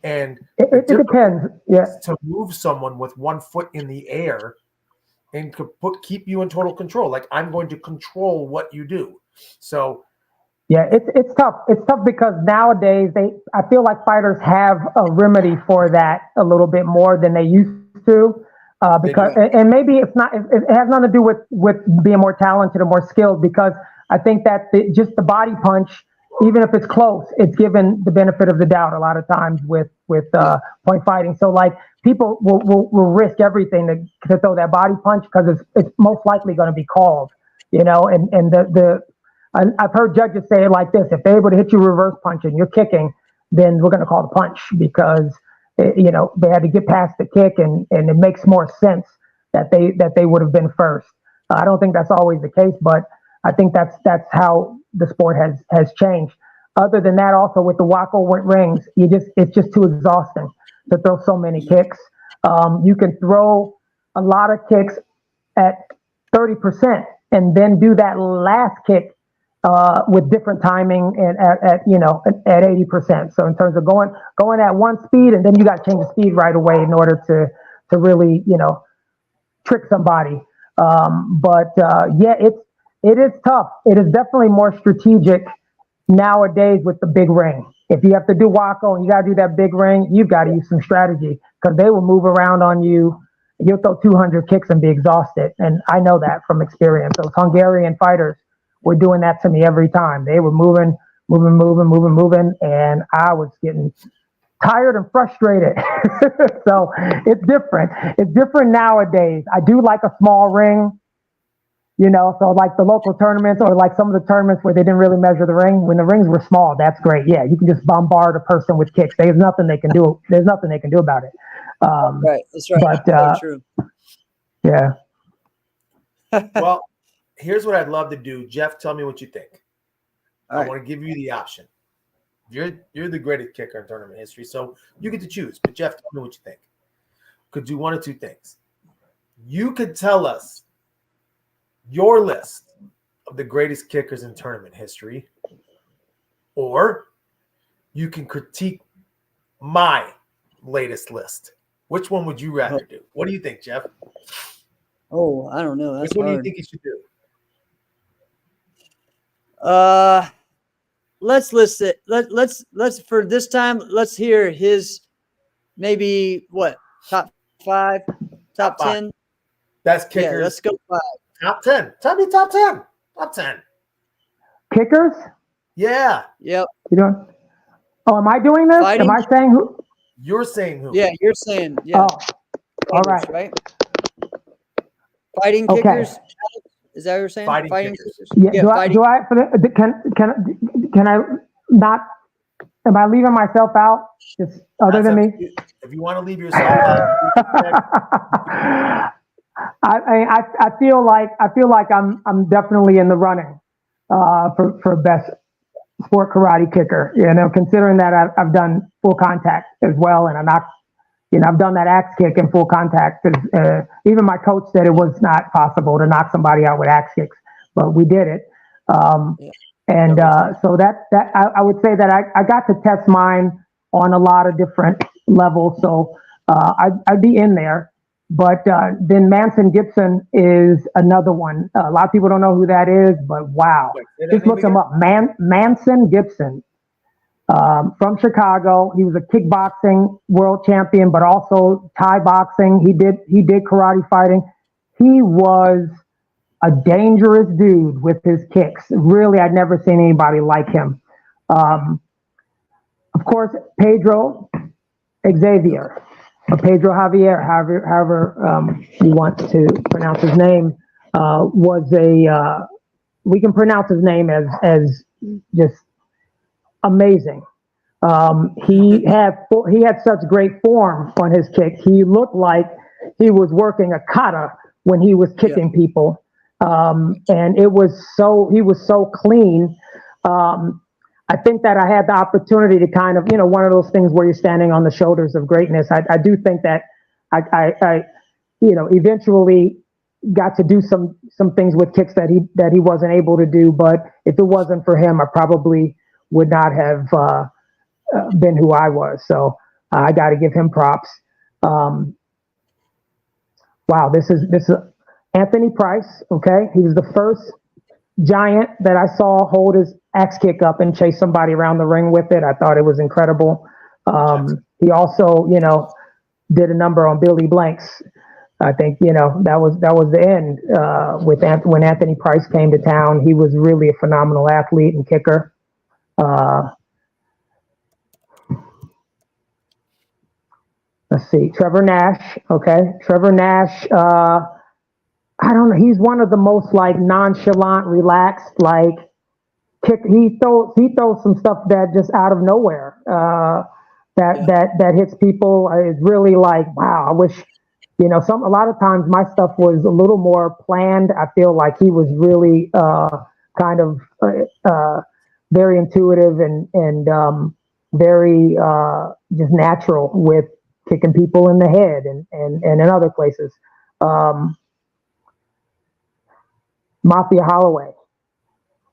And it depends. Yeah. To move someone with 1 foot in the air and keep you in total control. Like, I'm going to control what you do. So yeah, it's tough. It's tough because nowadays I feel like fighters have a remedy for that a little bit more than they used to. Because and maybe it's not. It has nothing to do with being more talented or more skilled. Because I think that just the body punch, even if it's close, it's given the benefit of the doubt a lot of times with point fighting. So like people will risk everything to throw that body punch because it's most likely going to be called. And I've heard judges say it like this: if they're able to hit you reverse punch and you're kicking, then we're going to call the punch because they had to get past the kick, and it makes more sense that they would have been first. I don't think that's always the case, but I think that's how the sport has changed. Other than that, also with the Waco rings, it's just too exhausting to throw so many kicks. You can throw a lot of kicks at 30% and then do that last kick with different timing and at 80%. So in terms of going at one speed, and then you got to change the speed right away in order to really trick somebody. It is tough. It is definitely more strategic nowadays with the big ring. if you have to do Waco and you got to do that big ring, you've got to use some strategy because they will move around on you. You'll throw 200 kicks and be exhausted. And I know that from experience. Those Hungarian fighters were doing that to me every time. They were moving, and I was getting tired and frustrated. So it's different. It's different nowadays. I do like a small ring, so like the local tournaments or like some of the tournaments where they didn't really measure the ring. When the rings were small, that's great. Yeah, you can just bombard a person with kicks. There's nothing they can do. There's nothing they can do about it. Right. That's right. But Very true. Yeah. Well, here's what I'd love to do. Jeff, tell me what you think. All I right. want to give you the option. You're the greatest kicker in tournament history, so you get to choose. But Jeff, tell me what you think. Could do one of two things. You could tell us your list of the greatest kickers in tournament history, or you can critique my latest list. Which one would you rather do? What do you think, Jeff? Oh, I don't know. That's Which one do you hard. think you should do? Let's list it. Let's for this time. Let's hear his maybe top 5, top 10. Best kickers. Yeah, let's go 5. Top 10. Tell me top 10. Top 10. Kickers? Yeah. Yep. You doing? Oh, am I doing this? Fighting? Am I saying who? You're saying who? Yeah, you're saying yeah. Oh, all Kickers, right. Fighting Okay. kickers. Is that what you're saying? Fighting kickers. Yeah. fighting. Can I not? Am I leaving myself out? Just other than me? If you want to leave yourself out. I feel like I'm definitely in the running for best sport karate kicker. Considering that I've done full contact as well, and I've done that axe kick in full contact. Even my coach said it was not possible to knock somebody out with axe kicks, but we did it. And so that I would say that I got to test mine on a lot of different levels. So I'd be in there. But then Manson Gibson is another one. A lot of people don't know who that is, but wow. Just look him up. Manson Gibson from Chicago. He was a kickboxing world champion, but also Thai boxing. He did karate fighting. He was a dangerous dude with his kicks. Really, I'd never seen anybody like him. Of course, Pedro Xavier. Pedro Javier, however you want to pronounce his name, we can pronounce his name as just amazing. He had such great form on his kick. He looked like he was working a kata when he was kicking people, and he was so clean. I think that I had the opportunity to kind of, one of those things where you're standing on the shoulders of greatness. I do think that I eventually got to do some things with kicks that he wasn't able to do. But if it wasn't for him, I probably would not have been who I was. So I got to give him props. Wow, this is Anthony Price. Okay, he was the first giant that I saw hold his axe kick up and chase somebody around the ring with it. I thought it was incredible. He also, did a number on Billy Blanks. I think, that was the end when Anthony Price came to town. He was really a phenomenal athlete and kicker. Let's see, Trevor Nash. Okay, Trevor Nash. I don't know. He's one of the most nonchalant, relaxed, kick. He throws some stuff that just out of nowhere that hits people. It's really wow. I wish a lot of times my stuff was a little more planned. I feel like he was really kind of very intuitive and very just natural with kicking people in the head and in other places. Mafia Holloway.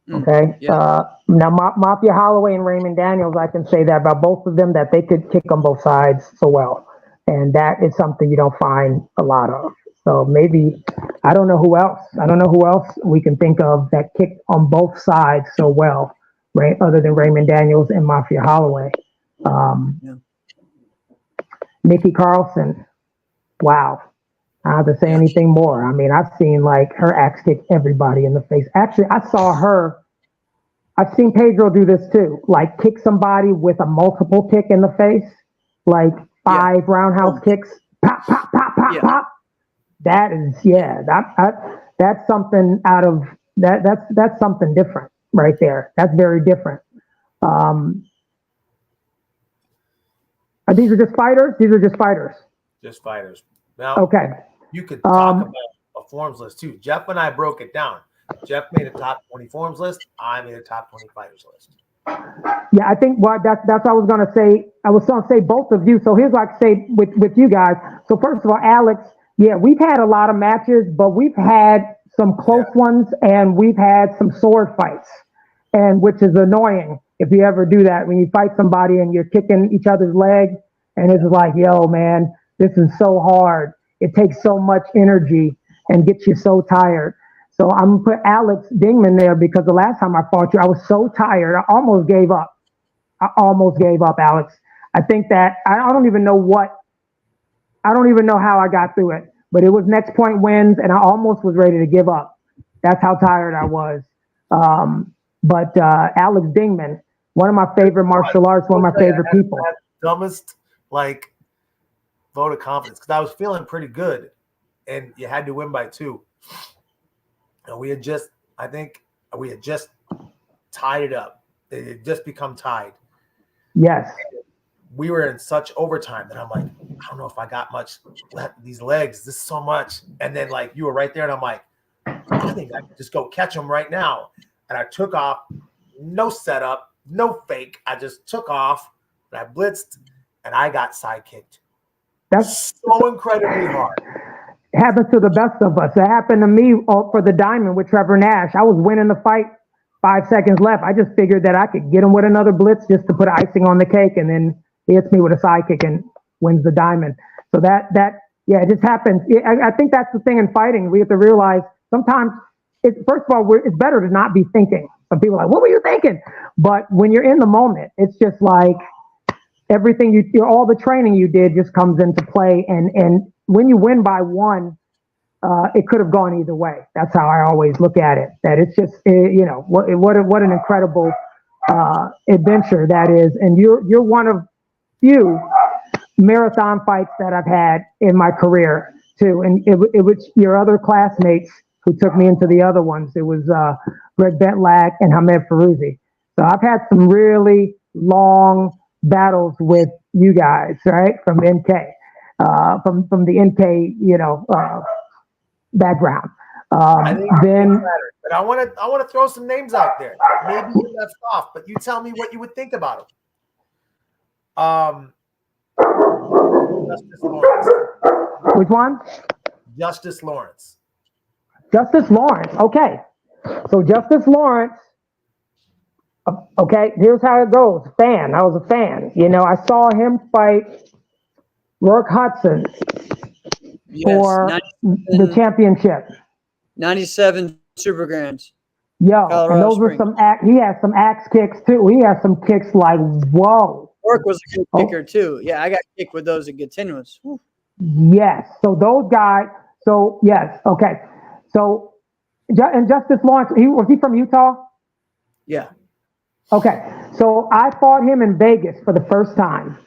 Okay. Now Mafia Holloway and Raymond Daniels, I can say that about both of them, that they could kick on both sides so well. And that is something you don't find a lot of. So maybe, I don't know who else we can think of that kicked on both sides so well other than Raymond Daniels and Mafia Holloway. Nikki Carlson, wow. I don't have to say anything more. I mean, I've seen like her axe kick everybody in the face. Actually, I've seen Pedro do this too, like kick somebody with a multiple kick in the face, like 5 roundhouse kicks, pop, pop, pop, pop, pop. That is, that's something that's something different right there. That's very different. These are just fighters? These are just fighters. Just fighters. Now, okay. You could talk about a forms list too. Jeff and I broke it down. Jeff made a top 20 forms list. I made a top 20 fighters list. Yeah, I think that's what I was gonna say. I was gonna say both of you. So here's what I say with you guys. So first of all, Alex, we've had a lot of matches, but we've had some close ones and we've had some sword fights, and which is annoying if you ever do that when you fight somebody and you're kicking each other's leg, and it's like, yo, man, this is so hard. It takes so much energy and gets you so tired. So I'm gonna put Alex Dingman there because the last time I fought you, I was so tired. I almost gave up, Alex. I think that I don't even know how I got through it, but it was next point wins and I almost was ready to give up. That's how tired I was. But Alex Dingman, one of my favorite martial arts, one of my favorite people. Dumbest vote of confidence because I was feeling pretty good, and you had to win by 2. And we had just tied it up. It had just become tied. Yes. We were in such overtime that I'm like, I don't know if I got much left. These legs, this is so much. And then like you were right there, and I'm like, I think I can just go catch him right now. And I took off, no setup, no fake. I just took off, and I blitzed, and I got sidekicked. That's so incredibly hard. It happens to the best of us. It happened to me for the diamond with Trevor Nash. I was winning the fight, 5 seconds left. I just figured that I could get him with another blitz just to put icing on the cake, and then he hits me with a sidekick and wins the diamond. So it just happens. I think that's the thing in fighting. We have to realize sometimes, first of all, it's better to not be thinking. Some people are like, what were you thinking? But when you're in the moment, it's just like everything all the training you did just comes into play. And when you win by 1, it could have gone either way. That's how I always look at it. That it's just, what an incredible adventure that is. And you're one of few marathon fights that I've had in my career too. And it was your other classmates who took me into the other ones. It was Greg Bentlak and Hamed Farouzi. So I've had some really long battles with you guys, right? From NK, from the NK, background. But I want to throw some names out there. Maybe you left off, but you tell me what you would think about them. Justice Lawrence. Which one? Justice Lawrence. Justice Lawrence. Okay. So Justice Lawrence. Okay, here's how it goes. I was a fan. I saw him fight Rourke Hudson for the championship. 97 Super Grands. Yo, and those were he has some axe kicks too. He has some kicks like, whoa. Rourke was a good kicker too. Yeah, I got kicked with those at Continuous. Yes. So those guys. So yes. Okay. So and Justice Lawrence, was he from Utah? Yeah. Okay. So I fought him in Vegas for the first time,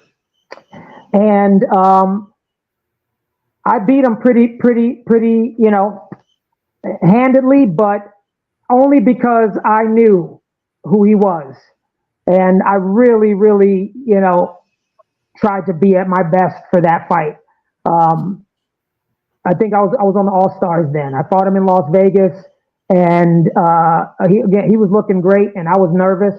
and I beat him pretty, handedly, but only because I knew who he was. And I really, really, tried to be at my best for that fight. I think I was on the All-Stars then. I fought him in Las Vegas, and he was looking great, and I was nervous.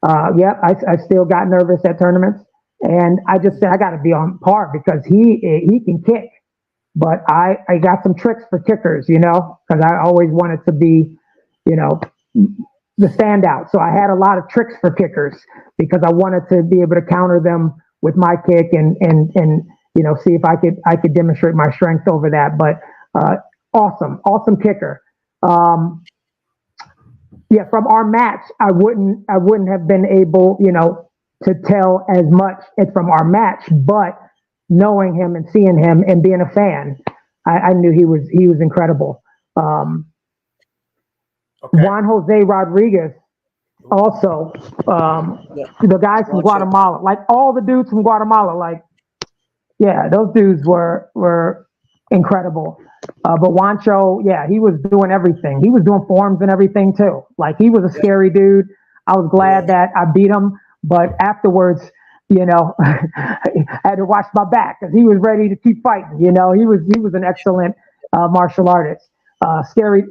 I still got nervous at tournaments, and I just said I got to be on par because he can kick. But I got some tricks for kickers, because I always wanted to be, the standout. So I had a lot of tricks for kickers because I wanted to be able to counter them with my kick and see if I could demonstrate my strength over that. But awesome kicker. yeah, from our match, I wouldn't have been able, to tell as much as from our match, but knowing him and seeing him and being a fan, I knew he was incredible. Okay. Juan Jose Rodriguez, also, the guys from Guatemala, like all the dudes from Guatemala, like, yeah, those dudes were incredible. But Juancho, yeah, he was doing everything. He was doing forms and everything too. Like, he was a scary dude. I was glad that I beat him, but afterwards, I had to watch my back because he was ready to keep fighting. He was an excellent martial artist. Scary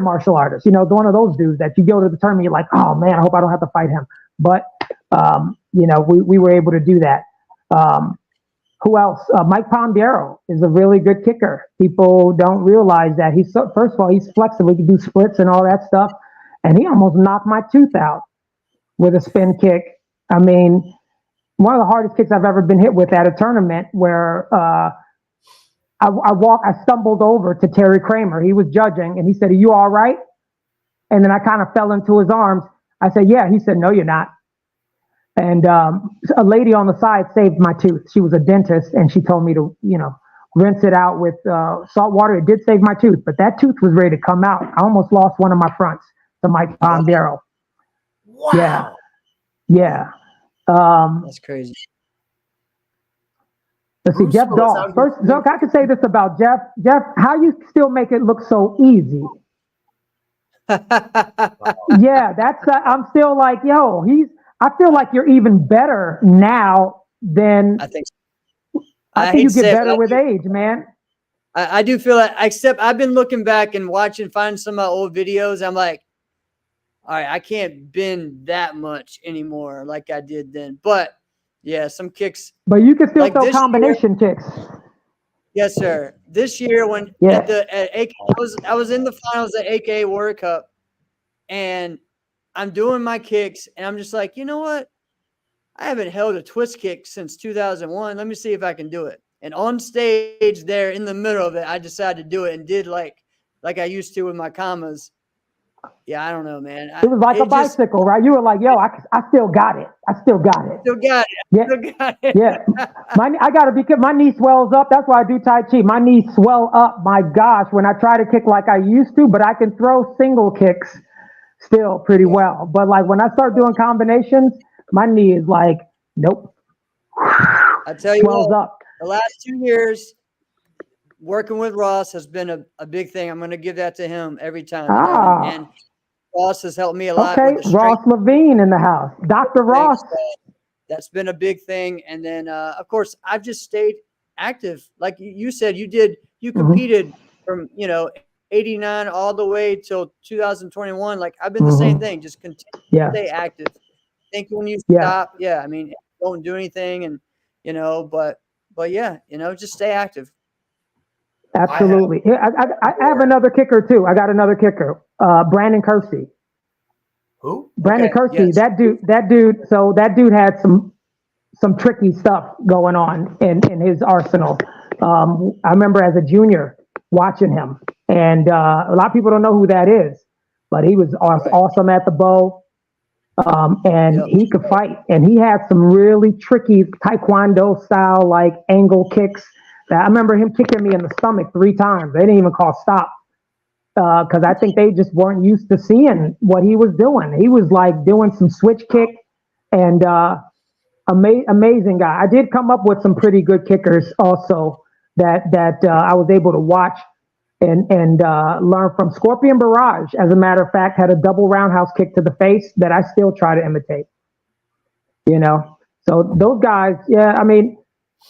martial artist. One of those dudes that you go to the tournament, you're like, oh man, I hope I don't have to fight him. But we were able to do that. Who else? Mike Pondiero is a really good kicker. People don't realize that first of all, he's flexible. He can do splits and all that stuff. And he almost knocked my tooth out with a spin kick. I mean, one of the hardest kicks I've ever been hit with at a tournament where I stumbled over to Terry Kramer. He was judging and he said, "Are you all right?" And then I kind of fell into his arms. I said, "Yeah." He said, "No, you're not." And a lady on the side saved my tooth. She was a dentist and she told me to, rinse it out with salt water. It did save my tooth, but that tooth was ready to come out. I almost lost one of my fronts to Mike Pondiero. Wow. Yeah. That's crazy. Let's see, Jeff Dahl. First, Zook, I can say this about Jeff. Jeff, how you still make it look so easy? Yeah, I'm still like, yo, I feel like you're even better now than I think. I think you get better with age, man. I do feel that, except I've been looking back and finding some of my old videos. I'm like, all right, I can't bend that much anymore like I did then. But yeah, some kicks. But you can still throw combination kicks. Yes, sir. This year when at AK, I was in the finals at AKA World Cup, and I'm doing my kicks, and I'm just like, you know what? I haven't held a twist kick since 2001. Let me see if I can do it. And on stage there in the middle of it, I decided to do it and did like I used to with my commas. Yeah, I don't know, man. It was like a bicycle, right? You were like, yo, I still got it. I still got it. Still got it. Yeah. Still got it. Yeah. I got to be careful. My knee swells up. That's why I do Tai Chi. My knees swell up. My gosh, when I try to kick like I used to, but I can throw single kicks still pretty well. But like when I start doing combinations, my knee is like, nope. I tell you swells what, up. The last 2 years working with Ross has been a big thing. I'm going to give that to him every time. And Ross has helped me a lot. Okay, with the Ross Levine in the house. Dr. Ross. That's been a big thing. And then, of course, I've just stayed active. Like you said, you competed from, 89 all the way till 2021. Like I've been the same thing. Just continue to stay active. Think when you stop. Yeah. I mean, don't do anything and, but yeah, just stay active. Absolutely. I have another kicker too. I got another kicker. Brandon Kersey. Who? Brandon Kersey. Yes. That dude. So that dude had some tricky stuff going on in his arsenal. I remember as a junior watching him, and a lot of people don't know who that is, but he was awesome at the bow, and he could fight, and he had some really tricky Taekwondo style like angle kicks. I remember him kicking me in the stomach 3 times. They didn't even call stop because I think they just weren't used to seeing what he was doing. He was like doing some switch kick and amazing guy. I did come up with some pretty good kickers also that I was able to watch and learn from. Scorpion Barrage, as a matter of fact, had a double roundhouse kick to the face that I still try to imitate. So those guys, I mean,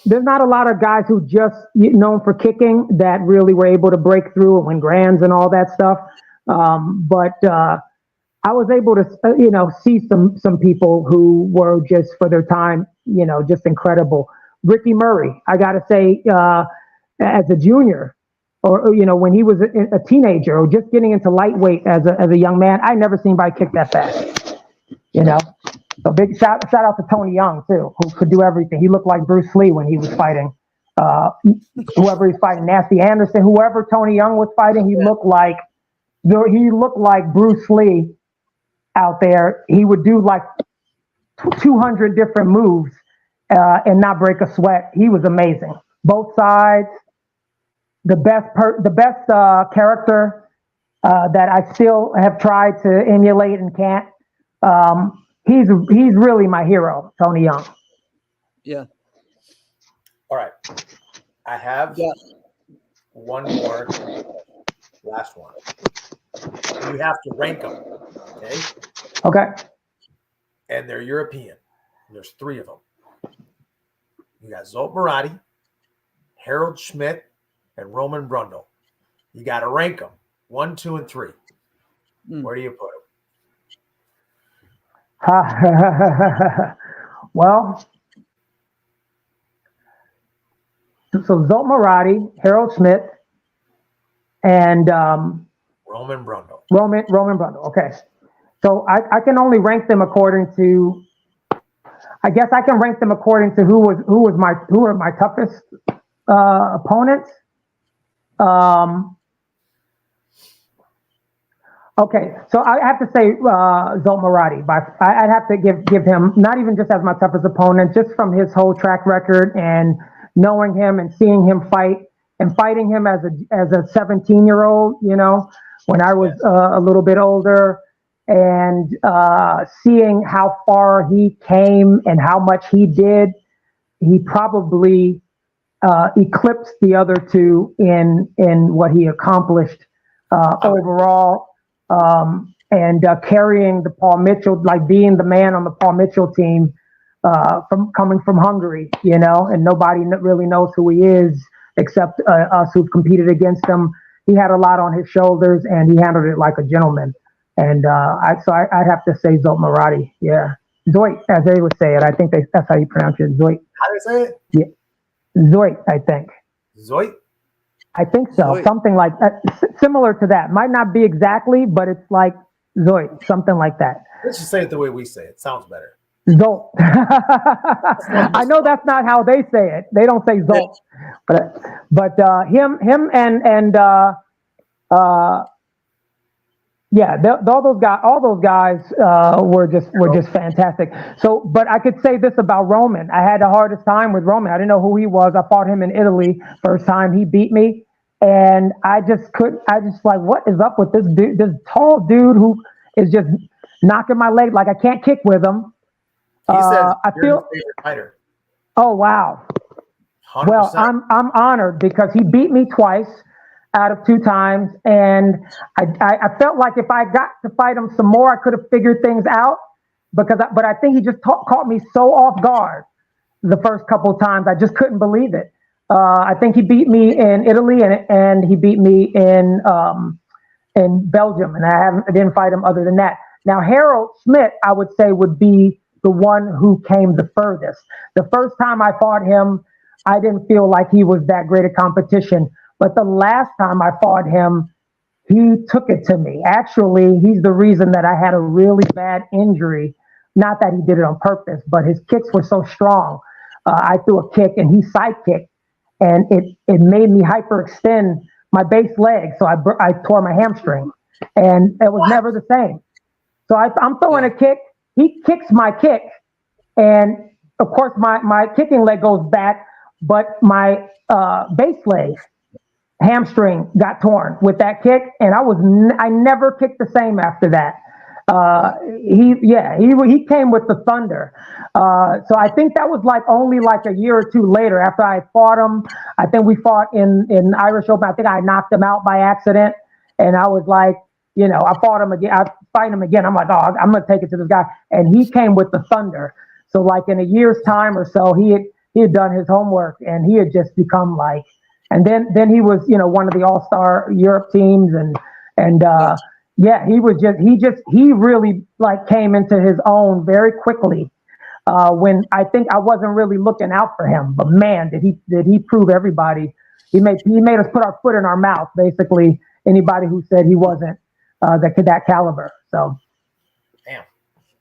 there's not a lot of guys who just known for kicking that really were able to break through and win grands and all that stuff. But I was able to, see some people who were just for their time, just incredible. Ricky Murray, I got to say, as a junior, or when he was a teenager or just getting into lightweight as a young man, I never seen anybody kick that fast. So big shout out to Tony Young too, who could do everything. He looked like Bruce Lee when he was fighting. Whoever he's fighting, Nasty Anderson, whoever Tony Young was fighting, he looked like Bruce Lee out there. He would do like 200 different moves and not break a sweat. He was amazing. Both sides, the best character that I still have tried to emulate and can't. He's really my hero, Tony Young. Yeah. All right. I have one more. Last one. You have to rank them. Okay. Okay. And they're European. There's 3 of them. You got Zolt Murati, Harold Schmidt, and Roman Brundle. You got to rank them 1, 2, and 3. Where do you put them? Well, so Zolt Murati, Harold Schmidt, and Roman Brundle. Roman Brundle. Okay. So I can only rank them according to, I guess I can rank them according to who were my toughest opponents. Okay, so I have to say Zolt Murati. I'd have to give him, not even just as my toughest opponent, just from his whole track record and knowing him and seeing him fight and fighting him as a 17-year-old, you know, when I was a little bit older, and seeing how far he came and how much he did. He probably eclipsed the other 2 in what he accomplished overall. And carrying the Paul Mitchell, like being the man on the Paul Mitchell team, coming from Hungary, you know, and nobody really knows who he is except us who've competed against him. He had a lot on his shoulders, and he handled it like a gentleman. And I'd have to say Zolt Murati. Yeah, Zoit, as they would say it. I think that's how you pronounce it, Zoit. How do you say it? Yeah, Zoit, I think. Zoit? I think so. Zoit. Something like similar to that. Might not be exactly, but it's like Zoit, something like that. Let's just say it the way we say it. Sounds better. Zolt. I know that's not how they say it. They don't say Zolt, but him and all those guys were just fantastic. So, but I could say this about Roman. I had the hardest time with Roman. I didn't know who he was. I fought him in Italy first time. He beat me, and I just like, what is up with this dude? This tall dude who is just knocking my leg. Like I can't kick with him. He says I you're feel. his favorite fighter. Oh wow. 100%. Well, I'm honored because he beat me twice out of 2 times, and I felt like if I got to fight him some more, I could have figured things out. But I think he just caught me so off guard the first couple of times. I just couldn't believe it. I think he beat me in Italy and he beat me in Belgium, and I didn't fight him other than that. Now Harold Schmidt, I would say, would be the one who came the furthest. The first time I fought him, I didn't feel like he was that great a competition. But the last time I fought him, he took it to me. Actually, he's the reason that I had a really bad injury. Not that he did it on purpose, but his kicks were so strong. I threw a kick and he side kicked, and it made me hyperextend my base leg. So I tore my hamstring, and it was never the same. So I'm throwing a kick. He kicks my kick, and of course my kicking leg goes back, but my base leg hamstring got torn with that kick, and I never kicked the same after that. He came with the thunder. So I think that was only a year or 2 later after I fought him. I think we fought in Irish Open. I think I knocked him out by accident, and I was like, I fought him again. I fight him again. I'm like, oh, I'm gonna take it to this guy, and he came with the thunder. So in a year's time or so, he had done his homework, and he had just become and then he was, one of the All-Star Europe teams, he really came into his own very quickly. When I think I wasn't really looking out for him, but man, did he prove everybody. He made us put our foot in our mouth, basically. Anybody who said he wasn't that caliber. So, damn.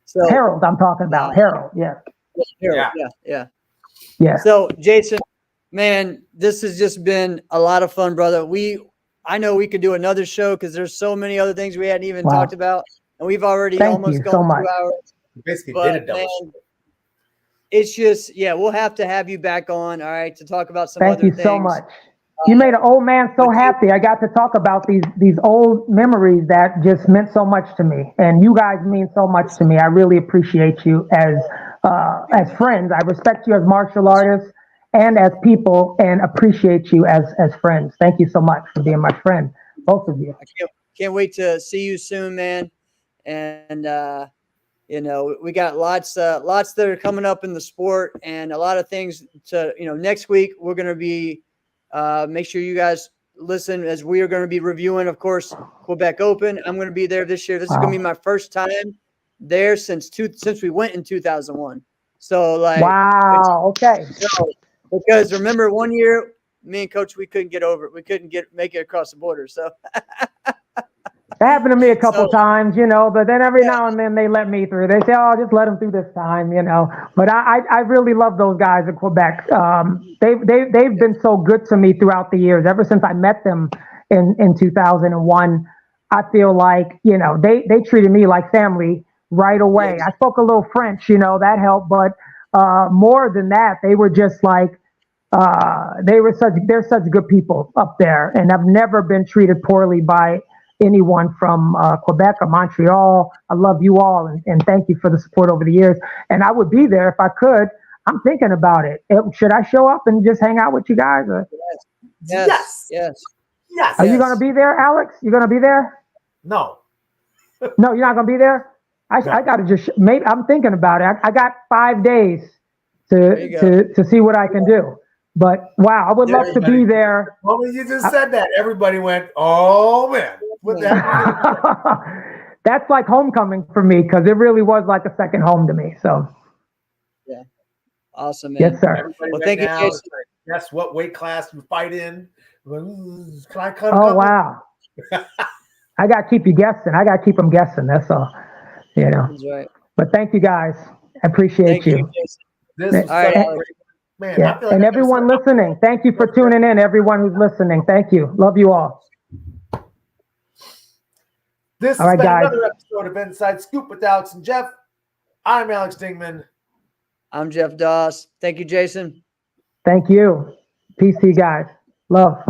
So Harold, I'm talking about Harold. Yeah. Harold, yeah. So Jason, man, this has just been a lot of fun, brother. I know we could do another show because there's so many other things we hadn't even talked about. and we've already Thank almost you gone so much. 2 hours. We basically But did a double man, it's just, yeah, we'll have to have you back on, all right, to talk about some Thank other you things. so much. You made an old man so but you- happy. I got to talk about these old memories that just meant so much to me. And you guys mean so much to me. I really appreciate you as friends. I respect you as martial artists and as people, and appreciate you as friends. Thank you so much for being my friend, both of you. I can't wait to see you soon, man. And you know, we got lots that are coming up in the sport, and a lot of things to, you know, next week we're going to be make sure you guys listen, as we are going to be reviewing, of course, Quebec Open. I'm going to be there this year. This is going to be my first time there since we went in 2001. So like, Wow. Okay. because remember 1 year, me and Coach, we couldn't get over it. We couldn't make it across the border. So That happened to me a couple times, you know, but then every now and then they let me through. They say, oh, just let them through this time, you know. But I really love those guys in Quebec. They've been so good to me throughout the years. Ever since I met them in 2001, I feel like, you know, they treated me like family right away. Yes. I spoke a little French, you know, that helped. But more than that, they were just like, they're such good people up there, and I've never been treated poorly by anyone from Quebec or Montreal. I love you all, and thank you for the support over the years. And I would be there if I could. I'm thinking about it. Should I show up and just hang out with you guys? Or? Yes. Are you going to be there, Alex? You going to be there? No. No, you're not going to be there? I got to just, maybe I'm thinking about it. I got 5 days to see what I can do. But wow, I would love to be there. Well, when you just said that, everybody went, "Oh man, what the heck?" That's like homecoming for me, because it really was like a second home to me. So yeah, awesome, man. Yes, sir. Everybody Well, right thank you, now Jason. is like, guess what weight class you fight in? Can I come? Oh wow. I got to keep you guessing. I got to keep them guessing. That's all. You know. That's right. But thank you guys. I appreciate Thank you, you. This was All right, such a Alex. great- man. Yeah. I feel like And I gotta everyone sit- listening, thank you for tuning in. Everyone who's listening, thank you. Love you all. This All has right, been guys. another episode of Inside Scoop with Alex and Jeff. I'm Alex Dingman. I'm Jeff Doss. Thank you, Jason. Thank you. Peace to you guys. Love.